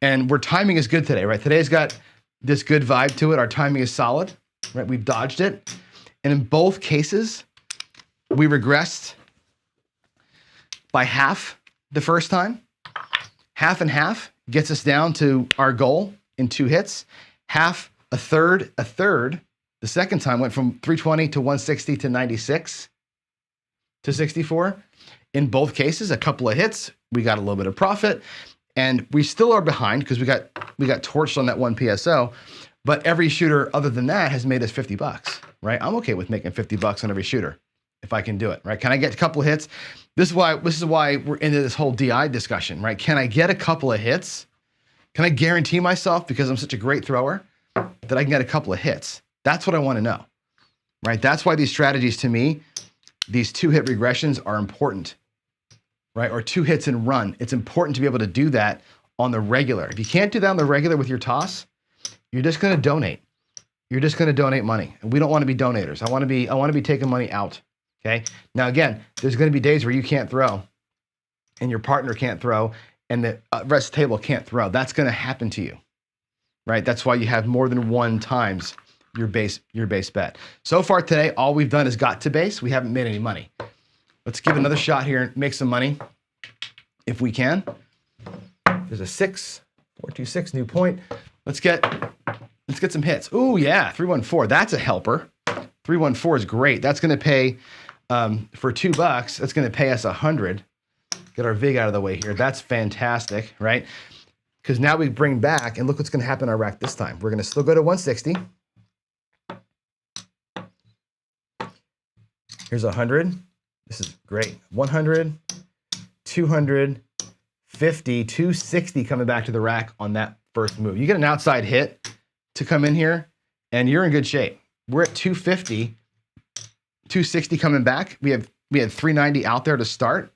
And timing is good today, right? Today's got this good vibe to it. Our timing is solid, right? We've dodged it. And in both cases, we regressed by half the first time. Half and half gets us down to our goal in 2 hits. Half, a third. The second time went from 320 to 160 to 96 to 64. In both cases, a couple of hits, we got a little bit of profit, and we still are behind because we got torched on that one PSO, but every shooter other than that has made us 50 bucks, right? I'm okay with making 50 bucks on every shooter if I can do it, right? Can I get a couple of hits? This is why we're into this whole DI discussion, right? Can I get a couple of hits? Can I guarantee myself, because I'm such a great thrower, that I can get a couple of hits? That's what I want to know, right? That's why these strategies, to me, these 2-hit regressions are important, right? Or 2 hits and run. It's important to be able to do that on the regular. If you can't do that on the regular with your toss, you're just going to donate. You're just going to donate money. And we don't want to be donators. I want to be taking money out. Okay. Now, again, there's going to be days where you can't throw and your partner can't throw and the rest of the table can't throw. That's going to happen to you, right? That's why you have more than one times your base bet. So far today, all we've done is got to base. We haven't made any money. Let's give another shot here and make some money if we can. There's a 6, 426, new point. Let's get some hits. Ooh, yeah, 314. That's a helper. 314 is great. That's going to pay for $2. That's going to pay us 100. Get our vig out of the way here. That's fantastic, right? Because now we bring back, and look what's going to happen in our rack this time. We're going to still go to 160. Here's 100. This is great. 100, 200, 50, 260 coming back to the rack on that first move. You get an outside hit to come in here, and you're in good shape. We're at 250, 260 coming back. We had 390 out there to start,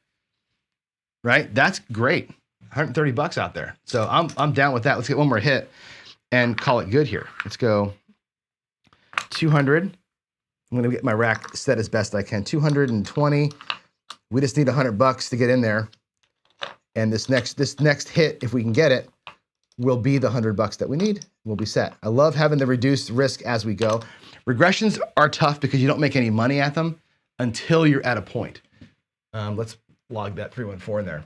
right? That's great. 130 bucks out there. So I'm down with that. Let's get one more hit and call it good here. Let's go 200. I'm going to get my rack set as best I can. 220. We just need 100 bucks to get in there. And this next hit, if we can get it, will be the 100 bucks that we need. We'll be set. I love having the reduced risk as we go. Regressions are tough because you don't make any money at them until you're at a point. Let's log that 314 in there.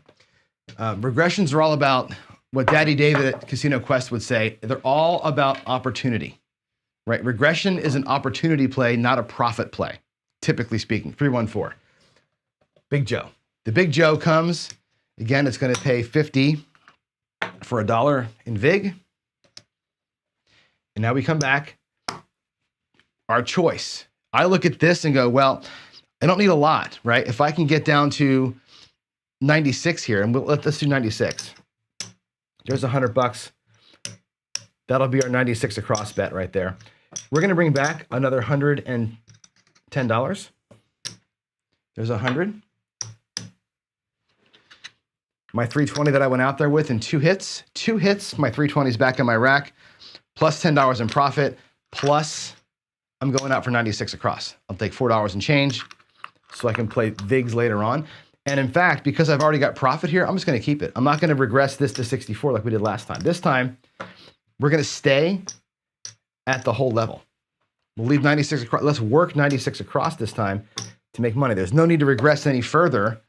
Regressions are all about what Daddy David at Casino Quest would say. They're all about opportunity, right? Regression is an opportunity play, not a profit play, typically speaking. 314. Big Joe. The Big Joe comes. Again, it's going to pay 50 for $1 in vig. And now we come back. Our choice. I look at this and go, well, I don't need a lot, right? If I can get down to 96 here, and let's do 96. There's 100 bucks. That'll be our 96 across bet right there. We're going to bring back another $110. There's 100. My 320 that I went out there with in 2 hits. 2 hits, my 320 is back in my rack, plus $10 in profit, plus I'm going out for 96 across. I'll take $4 and change so I can play vigs later on. And in fact, because I've already got profit here, I'm just going to keep it. I'm not going to regress this to 64 like we did last time. This time, we're going to stay at the whole level. We'll leave 96 across. Let's work 96 across this time to make money. There's no need to regress any further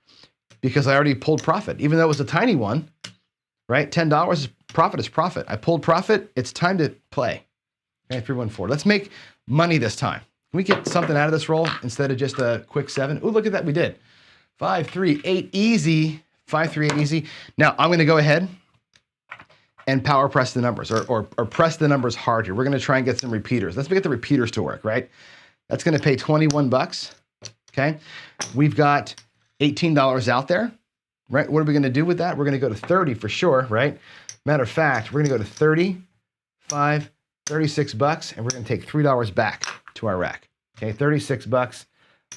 because I already pulled profit. Even though it was a tiny one, right? $10 is profit. I pulled profit. It's time to play. Okay, 314. Let's make money this time. Can we get something out of this roll instead of just a quick 7? Ooh, look at that. We did. 5, 3, 8, easy. 5, 3, 8, easy. Now I'm going to go ahead and power press the numbers or press the numbers hard here. We're going to try and get some repeaters. Let's get the repeaters to work, right? That's going to pay 21 bucks. Okay. We've got $18 out there, right? What are we going to do with that? We're going to go to 30 for sure, right? Matter of fact, we're going to go to 35, 36 bucks, and we're going to take $3 back to our rack. Okay, 36 bucks.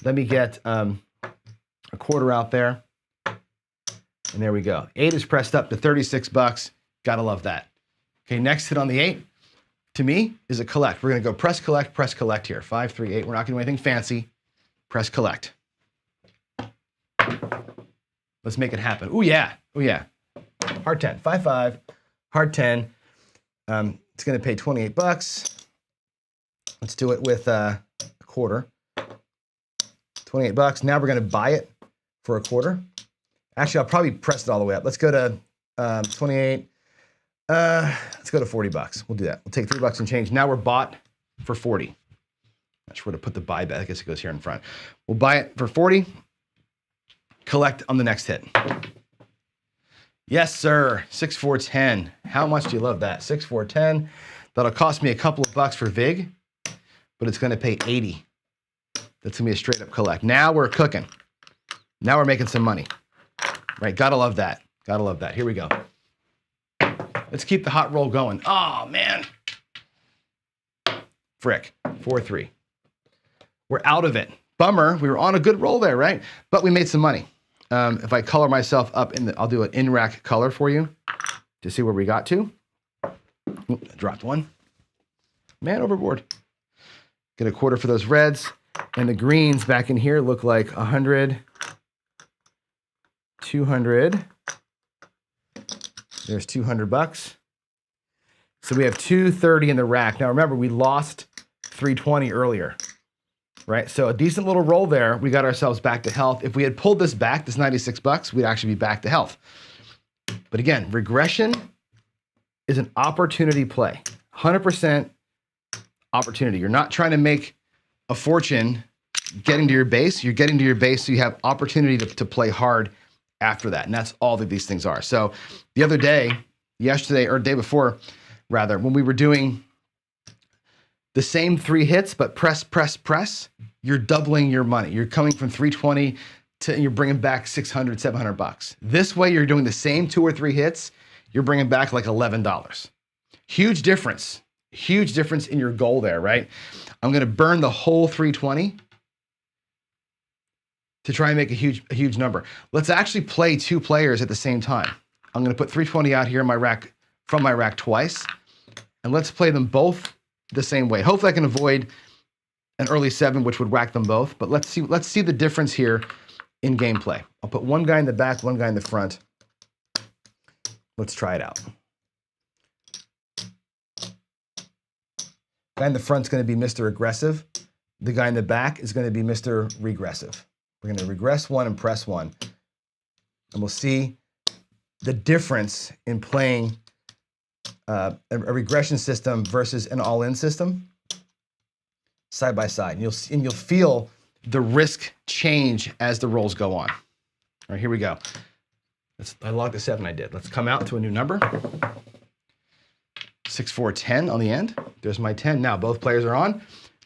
Let me get a quarter out there. And there we go. 8 is pressed up to 36 bucks. Gotta love that. Okay, next hit on the 8, to me, is a collect. We're gonna go press collect here. 5, 3, 8. We're not gonna do anything fancy. Press collect. Let's make it happen. Oh yeah. Hard 10. 5, 5. Hard 10. It's gonna pay 28 bucks. Let's do it with a quarter. 28 bucks. Now we're gonna buy it for a quarter. Actually, I'll probably press it all the way up. Let's go to 28. Let's go to 40 bucks. We'll do that. We'll take $3 and change. Now we're bought for 40. Not sure where to put the buy bet. I guess it goes here in front. We'll buy it for 40. Collect on the next hit. Yes, sir. 6, 4, 10. How much do you love that? 6, 4, 10. That'll cost me a couple of bucks for VIG, but it's going to pay 80. That's going to be a straight up collect. Now we're cooking. Now we're making some money. Right, gotta love that. Gotta love that. Here we go. Let's keep the hot roll going. Oh, man. Frick, 4, 3. We're out of it. Bummer, we were on a good roll there, right? But we made some money. If I color myself up, I'll do an in-rack color for you to see where we got to. Ooh, I dropped one. Man overboard. Get a quarter for those reds. And the greens back in here look like 100, 200. There's 200 bucks. So we have 230 in the rack. Now remember, we lost 320 earlier, right? So a decent little roll there. We got ourselves back to health. If we had pulled this back, this 96 bucks, we'd actually be back to health. But again, regression is an opportunity play. 100% opportunity. You're not trying to make a fortune getting to your base. You're getting to your base so you have opportunity to play hard after that. And that's all that these things are. So the other day, yesterday, or day before, rather, when we were doing the same 3 hits, but press, you're doubling your money. You're coming from 320 to, you're bringing back 600, 700 bucks. This way, you're doing the same 2 or 3 hits, you're bringing back like $11. Huge difference in your goal there, right? I'm going to burn the whole 320 to try and make a huge number. Let's actually play 2 players at the same time. I'm going to put 320 out here in my rack, from my rack twice, and let's play them both the same way. Hopefully I can avoid an early 7, which would whack them both, but let's see the difference here in gameplay. I'll put one guy in the back, one guy in the front. Let's try it out. Guy in the front is going to be Mr. Aggressive. The guy in the back is going to be Mr. Regressive. We're going to regress 1 and press 1. And we'll see the difference in playing a regression system versus an all-in system side by side. And you'll feel the risk change as the rolls go on. All right, here we go. I logged the 7 I did. Let's come out to a new number. 6, 4, 10 on the end. There's my 10. Now both players are on.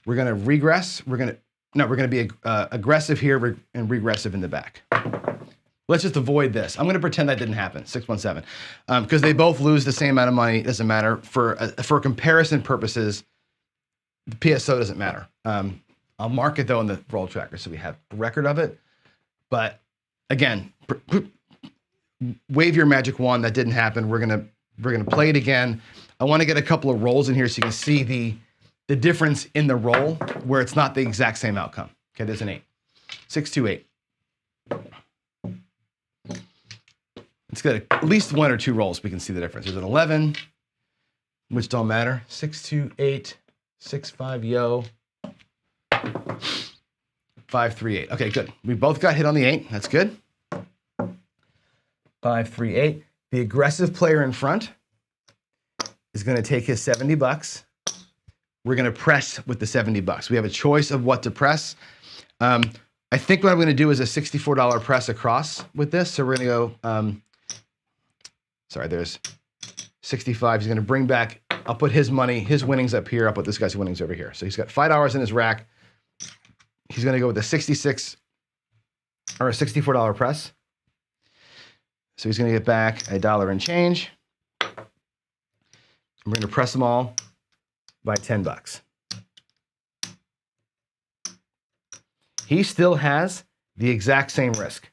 We're going to regress. We're going to be aggressive here and regressive in the back. Let's just avoid this. I'm going to pretend that didn't happen. 617, because they both lose the same amount of money. It doesn't matter for comparison purposes. The PSO doesn't matter. I'll mark it though in the roll tracker so we have a record of it. But again, wave your magic wand. That didn't happen. We're gonna play it again. I want to get a couple of rolls in here so you can see the difference in the roll where it's not the exact same outcome. Okay, there's an 8. 6, 2, 8. Let's get at least 1 or 2 rolls. We can see the difference. There's an 11, which don't matter. 628, 65 yo, 538. Okay, good. We both got hit on the 8. That's good. 538. The aggressive player in front is going to take his $70. We're going to press with the $70. We have a choice of what to press. I think what I'm going to do is a $64 press across with this. So we're going to go, sorry, there's 65. He's going to bring back, I'll put his money, his winnings up here. I'll put this guy's winnings over here. So he's got $5 in his rack. He's going to go with a 66 or a $64 press. So he's going to get back $1 and change. We're going to press them all by $10. He still has the exact same risk.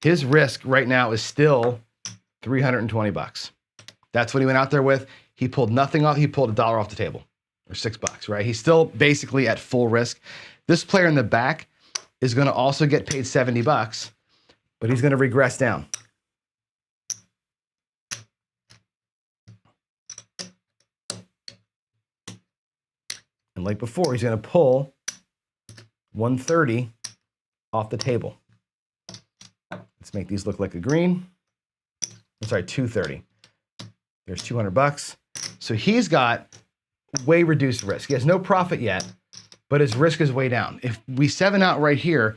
His risk right now is still $320. That's what he went out there with. He pulled nothing off. He pulled $1 off the table, or $6, right? He's still basically at full risk. This player in the back is going to also get paid $70, but he's going to regress down. And like before, he's going to pull 130 off the table. Let's make these look like a green. I'm sorry, 230. There's $200. So he's got way reduced risk. He has no profit yet, but his risk is way down. If we 7 out right here,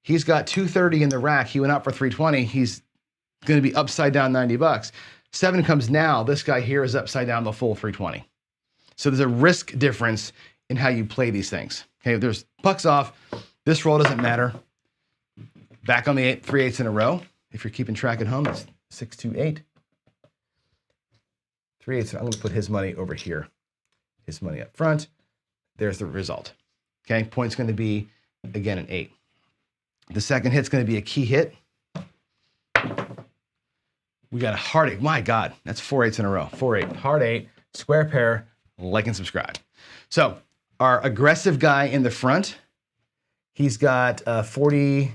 he's got 230 in the rack. He went out for 320. He's going to be upside down $90. 7 comes now. This guy here is upside down the full 320. So there's a risk difference in how you play these things. Okay, there's pucks off. This roll doesn't matter. Back on the 3/8 in a row. If you're keeping track at home, it's 628. 3/8. I'm going to put his money over here. His money up front. There's the result. Okay, point's going to be, again, an 8. The second hit's going to be a key hit. We got a hard 8. My God, that's 4/8 in a row. 4/8, hard 8, square pair, like and subscribe. So our aggressive guy in the front, he's got 40,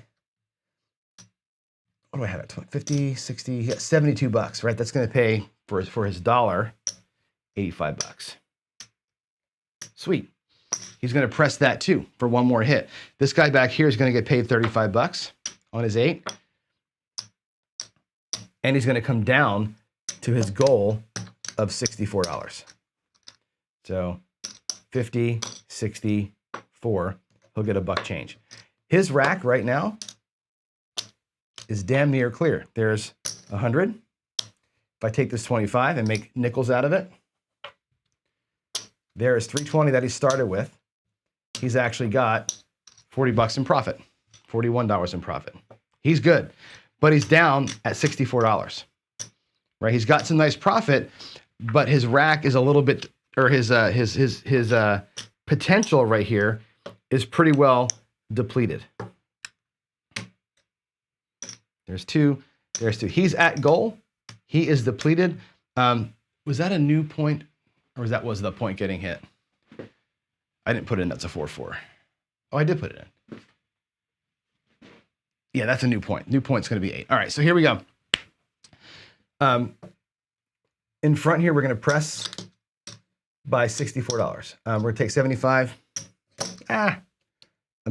what do I have at 50, 60, he got $72, right? That's going to pay for his $1, $85. Sweet. He's going to press that too for one more hit. This guy back here is going to get paid $35 on his 8. And he's going to come down to his goal of $64. So 50, 64, he'll get $1 change. His rack right now is damn near clear. There's 100. If I take this 25 and make nickels out of it, there is 320 that he started with. He's actually got $40 in profit, $41 in profit. He's good, but he's down at $64, right? He's got some nice profit, but his rack is a little bit, or his potential right here is pretty well depleted. There's 2, there's 2. He's at goal. He is depleted. Was that a new point, or was the point getting hit? I didn't put it in. That's a 4-4. Oh, I did put it in. Yeah, that's a new point. New point's going to be 8. All right, so here we go. In front here, we're going to press by $64. We're going to take 75. I'm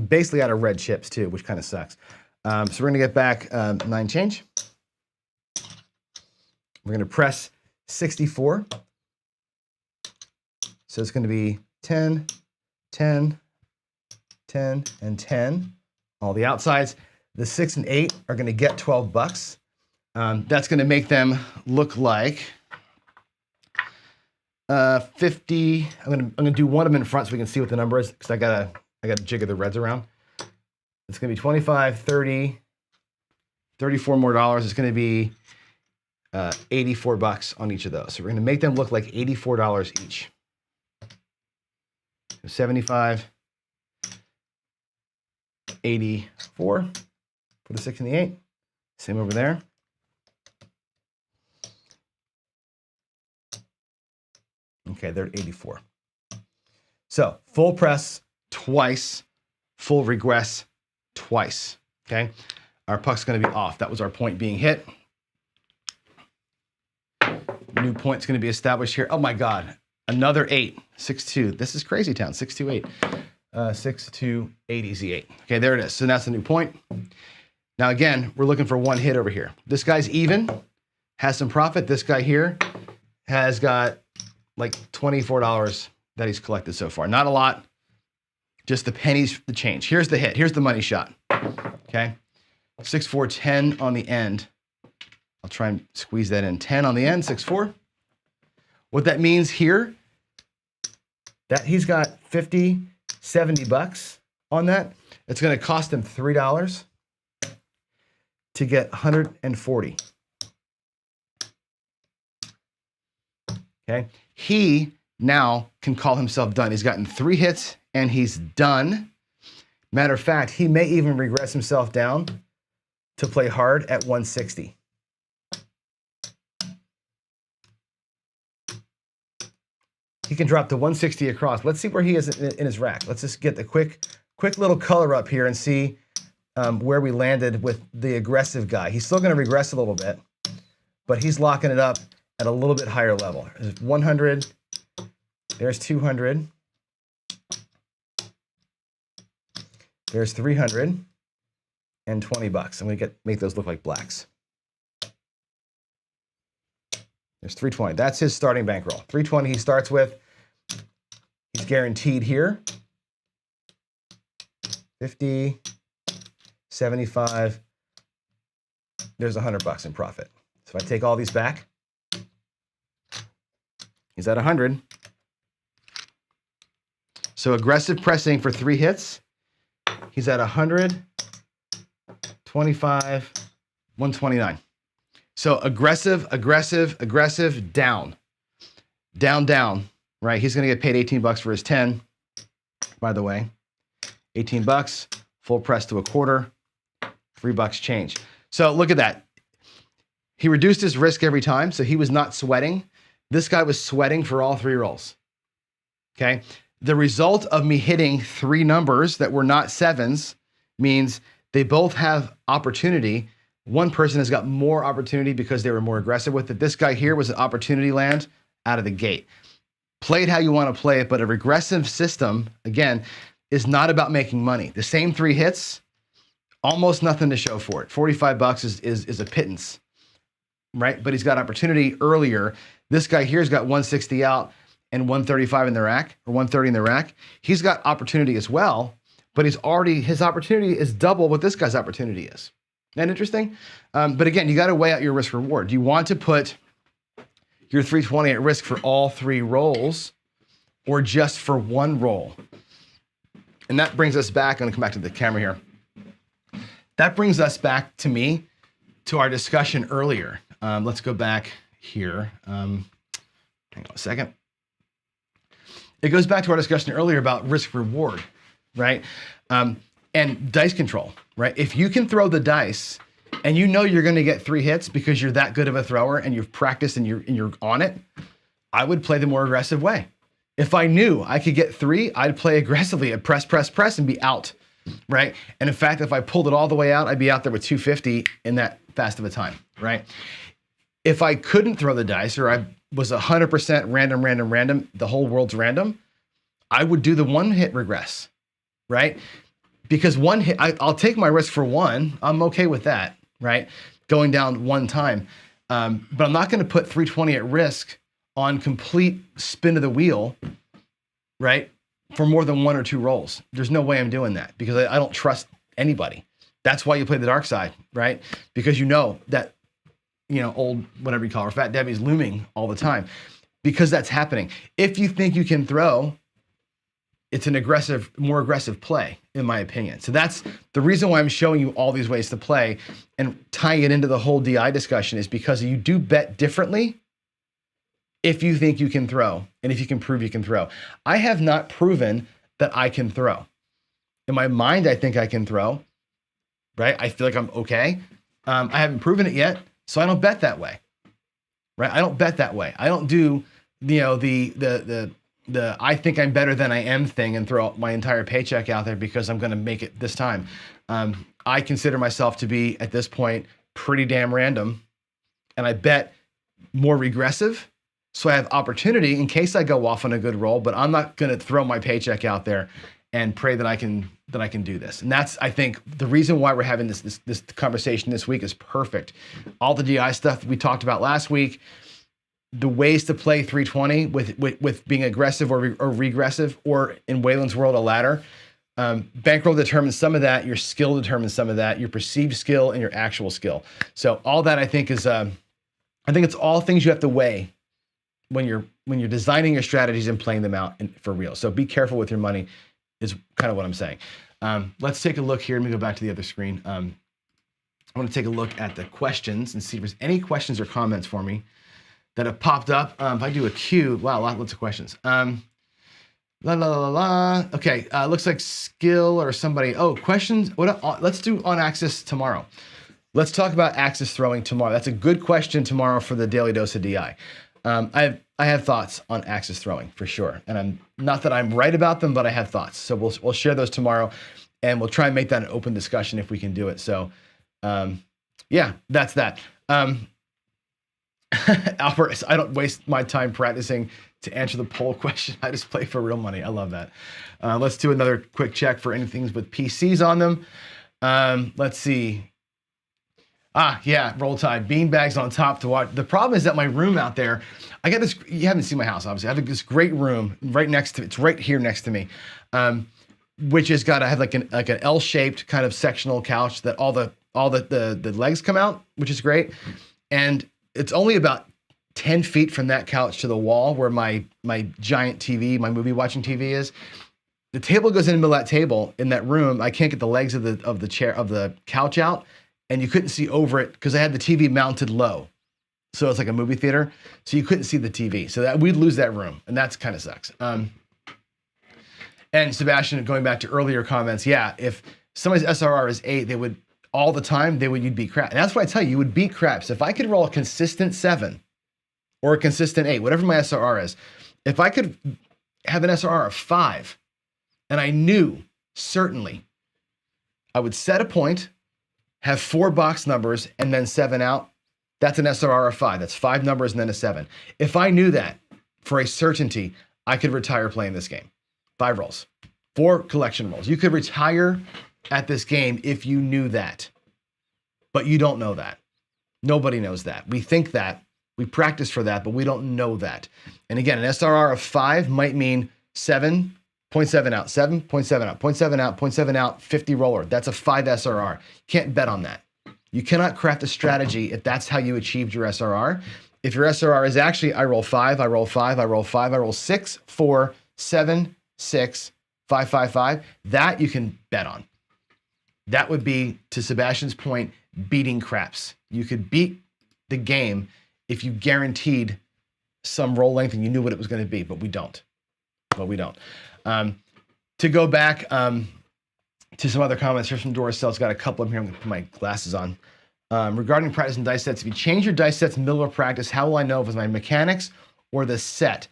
basically out of red chips too, which kind of sucks. So we're going to get back 9 change. We're going to press 64. So it's going to be 10, 10, 10, and 10. All the outsides. The 6 and 8 are going to get $12. That's going to make them look like 50. I'm gonna do one of them in front so we can see what the number is, because I gotta jigger the reds around. It's gonna be 25, 30, 34 more dollars. It's gonna be $84 on each of those. So we're gonna make them look like $84 each. So 75, 84 for the 6 and the 8. Same over there. Okay, they're at 84. So full press twice, full regress twice. Okay, our puck's going to be off. That was our point being hit. new point's going to be established here. Oh my God, another 8, 6-2. This is crazy town, 6-2-8. 6-2-8 easy 8. Okay, there it is. So that's the new point. Now again, we're looking for one hit over here. This guy's even, has some profit. This guy here has got like $24 that he's collected so far. Not a lot, just the pennies, the change. Here's the hit. Here's the money shot. Okay, 6-4-10 on the end. I'll try and squeeze that in. 10 on the end, 6-4. What that means here, that he's got 50, 70 bucks on that. It's going to cost him $3 to get 140. Okay, he now can call himself done. He's gotten 3 hits and he's done. Matter of fact, he may even regress himself down to play hard at 160. He can drop to 160 across. Let's see where he is in his rack. Let's just get the quick little color up here and see where we landed with the aggressive guy. He's still going to regress a little bit, but he's locking it up at a little bit higher level. There's 100. There's 200. There's 300 and 20 bucks. I'm going to make those look like blacks. There's 320. That's his starting bankroll. 320 he starts with. He's guaranteed here. 50, 75. There's 100 bucks in profit. So if I take all these back, he's at 100. So aggressive pressing for 3 hits. He's at 100, 25, 129. So aggressive, aggressive, aggressive, down, down, down, right? He's going to get paid 18 bucks for his 10, by the way. 18 bucks, full press to a quarter, $3 change. So look at that. He reduced his risk every time, so he was not sweating. This guy was sweating for all 3 rolls, okay? The result of me hitting 3 numbers that were not 7s means they both have opportunity. One person has got more opportunity because they were more aggressive with it. This guy here was an opportunity land out of the gate. Play it how you want to play it, but a regressive system, again, is not about making money. The same 3 hits, almost nothing to show for it. 45 bucks is a pittance, right? But he's got opportunity earlier. This guy here's got 160 out and 135 in the rack, or 130 in the rack. He's got opportunity as well, but his opportunity is double what this guy's opportunity is. Isn't that interesting? But again, you got to weigh out your risk reward. Do you want to put your 320 at risk for all 3 rolls or just for 1 roll? And that brings us back, I'm gonna come back to the camera here. That brings us back to our discussion earlier. Let's go back here. Hang on a second. It goes back to our discussion earlier about risk reward, right? And dice control, right? If you can throw the dice and you know you're going to get 3 hits because you're that good of a thrower and you've practiced and you're on it, I would play the more aggressive way. If I knew I could get 3, I'd play aggressively. I'd press, press, press and be out, right? And in fact, if I pulled it all the way out, I'd be out there with 250 in that fast of a time, right? If I couldn't throw the dice or I was 100% random, the whole world's random, I would do the 1-hit regress, right? Because 1 hit, I'll take my risk for 1. I'm okay with that, right? Going down 1 time. But I'm not going to put 320 at risk on complete spin of the wheel, right? For more than 1 or 2 rolls. There's no way I'm doing that because I don't trust anybody. That's why you play the dark side, right? Because you know that, old, whatever you call her, Fat Debbie's looming all the time because that's happening. If you think you can throw, it's an more aggressive play, in my opinion. So that's the reason why I'm showing you all these ways to play and tying it into the whole DI discussion is because you do bet differently if you think you can throw and if you can prove you can throw. I have not proven that I can throw. In my mind, I think I can throw, right? I feel like I'm okay. I haven't proven it yet, so I don't bet that way, right? I don't bet that way. I don't do, the I think I'm better than I am thing and throw my entire paycheck out there because I'm going to make it this time. I consider myself to be, at this point, pretty damn random. And I bet more regressive So I have opportunity in case I go off on a good roll, but I'm not going to throw my paycheck out there and pray that I can do this. And that's, I think, the reason why we're having this conversation this week is perfect. All the DI stuff we talked about last week, the ways to play 320 with being aggressive or regressive, or in Waylon's world, a ladder. Bankroll determines some of that. Your skill determines some of that. Your perceived skill and your actual skill. So all that, I think, is I think it's all things you have to weigh when you're designing your strategies and playing them out for real. So be careful with your money is kind of what I'm saying. Let's take a look here. Let me go back to the other screen. I want to take a look at the questions and see if there's any questions or comments for me that have popped up. If I do a queue, wow, lots of questions. Okay, looks like Skill or somebody. Oh, questions. Let's do on axis tomorrow. Let's talk about axis throwing tomorrow. That's a good question tomorrow for the Daily Dose of DI. I have thoughts on axis throwing for sure, and I'm not that I'm right about them, but I have thoughts. So we'll share those tomorrow, and we'll try and make that an open discussion if we can do it. So, yeah, that's that. Albert, I don't waste my time practicing to answer the poll question. I just play for real money. I love that. Let's do another quick check for anything with PCs on them. Let's see. Yeah, Roll Tide, beanbags on top to watch. The problem is that my room out there, I got this, you haven't seen my house, obviously. I have this great room right next to, it's right here next to me, which has got, I have like an L-shaped kind of sectional couch that all the legs come out, which is great. And it's only about 10 feet from that couch to the wall where my giant TV, my movie watching TV is. The table goes in the middle of that table in that room. I can't get the legs of the couch out. And you couldn't see over it because I had the TV mounted low. So it's like a movie theater. So you couldn't see the TV. So that we'd lose that room. And that's kind of sucks. And Sebastian, going back to earlier comments, yeah, if somebody's SRR is 8, they would all the time, you'd beat crap. And that's why I tell you, you would beat craps. If I could roll a consistent 7 or a consistent 8, whatever my SRR is, if I could have an SRR of 5, and I knew certainly I would set a point, have 4 box numbers, and then 7 out, that's an SRR of 5. That's 5 numbers and then a 7. If I knew that for a certainty, I could retire playing this game. 5 rolls, 4 collection rolls. You could retire at this game if you knew that, but you don't know that. Nobody knows that. We think that, we practice for that, but we don't know that. And again, an SRR of 5 might mean 7, 0.7 out, 7, 0.7 out, 0.7 out, 0.7 out, 50 roller. That's a 5 SRR. You can't bet on that. You cannot craft a strategy if that's how you achieved your SRR. If your SRR is actually, I roll 5, I roll 5, I roll 5, I roll 6, 4, 7, 6, 5, 5, 5, that you can bet on. That would be, to Sebastian's point, beating craps. You could beat the game if you guaranteed some roll length and you knew what it was going to be, but we don't. To go back to some other comments, here's from Doris Sell's got a couple of them here. I'm going to put my glasses on. Regarding practice and dice sets, if you change your dice sets in the middle of practice, how will I know if it's my mechanics or the set?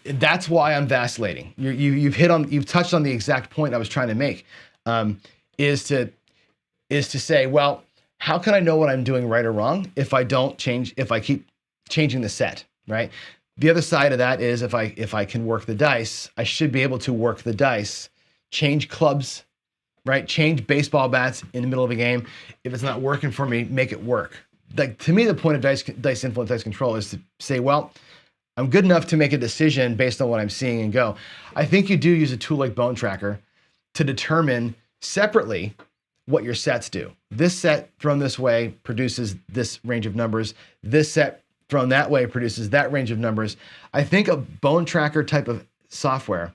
That's why I'm vacillating. You've touched on the exact point I was trying to make. Is to say, well, how can I know what I'm doing right or wrong if I keep changing the set, right? The other side of that is if I can work the dice, I should be able to work the dice, change clubs, right? Change baseball bats in the middle of a game. If it's not working for me, make it work. Like, to me, the point of dice influence, dice control is to say, well, I'm good enough to make a decision based on what I'm seeing and go. I think you do use a tool like Bone Tracker to determine separately what your sets do. This set thrown this way produces this range of numbers. This set thrown that way produces that range of numbers. I think a Bone Tracker type of software,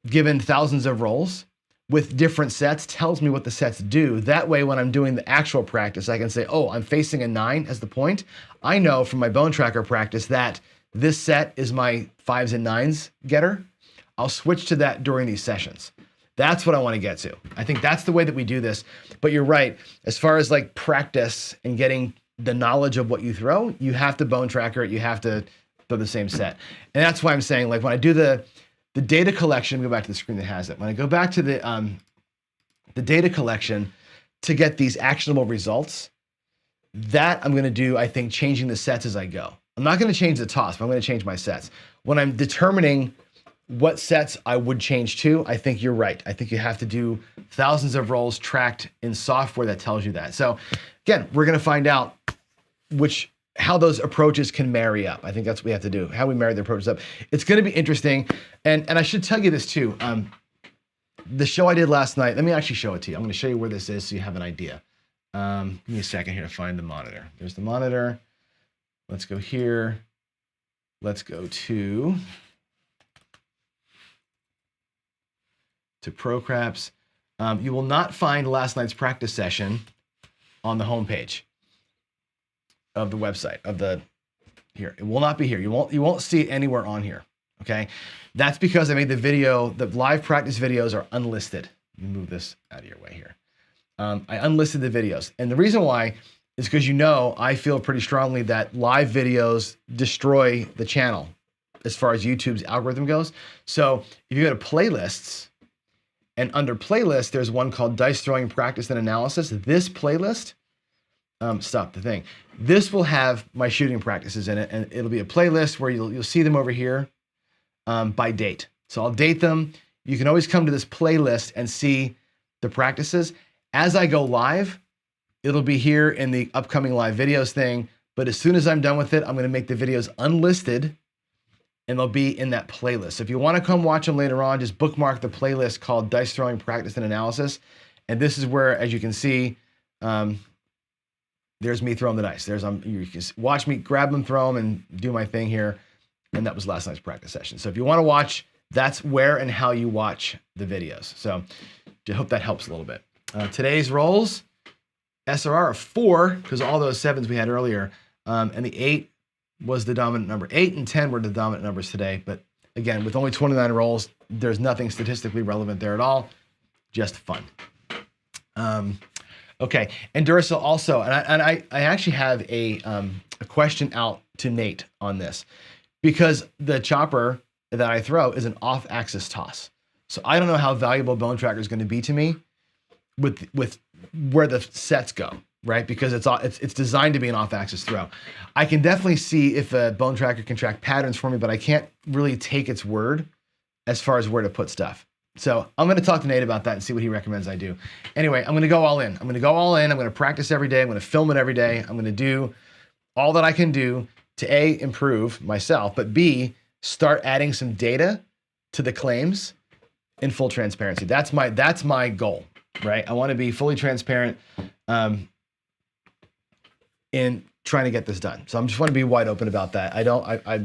given thousands of rolls with different sets, tells me what the sets do. That way, when I'm doing the actual practice, I can say, oh, I'm facing a 9 as the point. I know from my Bone Tracker practice that this set is my 5s and 9s getter. I'll switch to that during these sessions. That's what I want to get to. I think that's the way that we do this. But you're right. As far as like practice and getting the knowledge of what you throw, you have to Bone Tracker it. You have to throw the same set. And that's why I'm saying, like, when I do the data collection, go back to the screen that has it. When I go back to the data collection to get these actionable results, that I'm going to do, I think, changing the sets as I go. I'm not going to change the toss, but I'm going to change my sets. When I'm determining what sets I would change to, I think you're right. I think you have to do thousands of rolls tracked in software that tells you that. So again, we're going to find out how those approaches can marry up. I think that's what we have to do, how we marry the approaches up. It's going to be interesting. And I should tell you this too. The show I did last night, let me actually show it to you. I'm going to show you where this is so you have an idea. Give me a second here to find the monitor. There's the monitor. Let's go here. Let's go to ProCraps. You will not find last night's practice session on the homepage of the website here. It will not be here. You won't see it anywhere on here. Okay, that's because I made the video. The live practice videos are unlisted. Let me move this out of your way here. I unlisted the videos, and the reason why is because I feel pretty strongly that live videos destroy the channel as far as YouTube's algorithm goes. So if you go to playlists, and under playlist, there's one called Dice Throwing Practice and Analysis. This playlist, stop the thing. This will have my shooting practices in it, and it'll be a playlist where you'll see them over here by date. So I'll date them. You can always come to this playlist and see the practices. As I go live, it'll be here in the upcoming live videos thing. But as soon as I'm done with it, I'm going to make the videos unlisted, and they'll be in that playlist. So if you want to come watch them later on, just bookmark the playlist called Dice Throwing Practice and Analysis. And this is where, as you can see, there's me throwing the dice. You can watch me grab them, throw them, and do my thing here. And that was last night's practice session. So if you want to watch, that's where and how you watch the videos. So I hope that helps a little bit. Today's rolls, SRR of 4, because all those 7s we had earlier, and the 8 was the dominant number. 8 and 10 were the dominant numbers today. But again, with only 29 rolls, there's nothing statistically relevant there at all. Just fun. Okay, and Duracell also, and I actually have a question out to Nate on this, because the chopper that I throw is an off-axis toss. So I don't know how valuable Bone Tracker is going to be to me with where the sets go, right? Because it's designed to be an off-axis throw. I can definitely see if a Bone Tracker can track patterns for me, but I can't really take its word as far as where to put stuff. So I'm going to talk to Nate about that and see what he recommends I do. Anyway, I'm going to go all in. I'm going to practice every day. I'm going to film it every day. I'm going to do all that I can do to A, improve myself, but B, start adding some data to the claims in full transparency. That's my goal, right? I want to be fully transparent in trying to get this done. So I just want to be wide open about that. I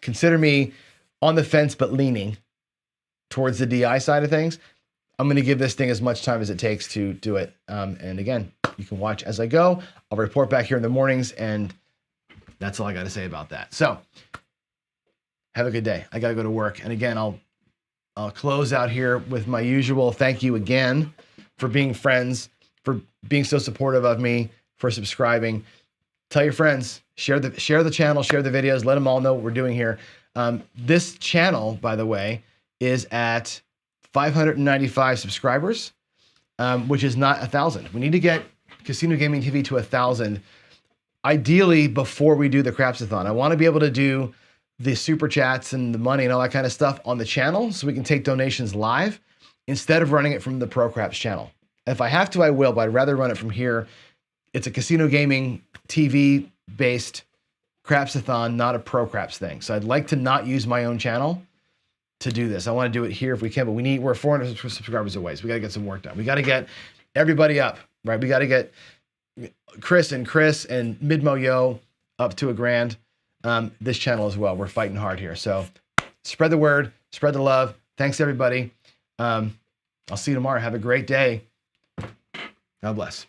consider me on the fence, but leaning towards the DI side of things. I'm going to give this thing as much time as it takes to do it. And again, you can watch as I go. I'll report back here in the mornings, and that's all I got to say about that. So have a good day. I got to go to work. And again, I'll close out here with my usual thank you again for being friends, for being so supportive of me, for subscribing. Tell your friends, share the channel, share the videos, let them all know what we're doing here. This channel, by the way, is at 595 subscribers, which is not 1,000. We need to get Casino Gaming TV to 1,000, ideally before we do the Crapsathon. I want to be able to do the super chats and the money and all that kind of stuff on the channel so we can take donations live instead of running it from the ProCraps channel. If I have to, I will, but I'd rather run it from here. It's a Casino Gaming TV-based Crapsathon, not a ProCraps thing. So I'd like to not use my own channel to do this. I want to do it here if we can, but we're 400 subscribers away, so we got to get some work done. We got to get everybody up, right? We got to get Chris and Midmo Yo up to $1,000. This channel as well. We're fighting hard here. So spread the word, spread the love. Thanks everybody. I'll see you tomorrow. Have a great day. God bless.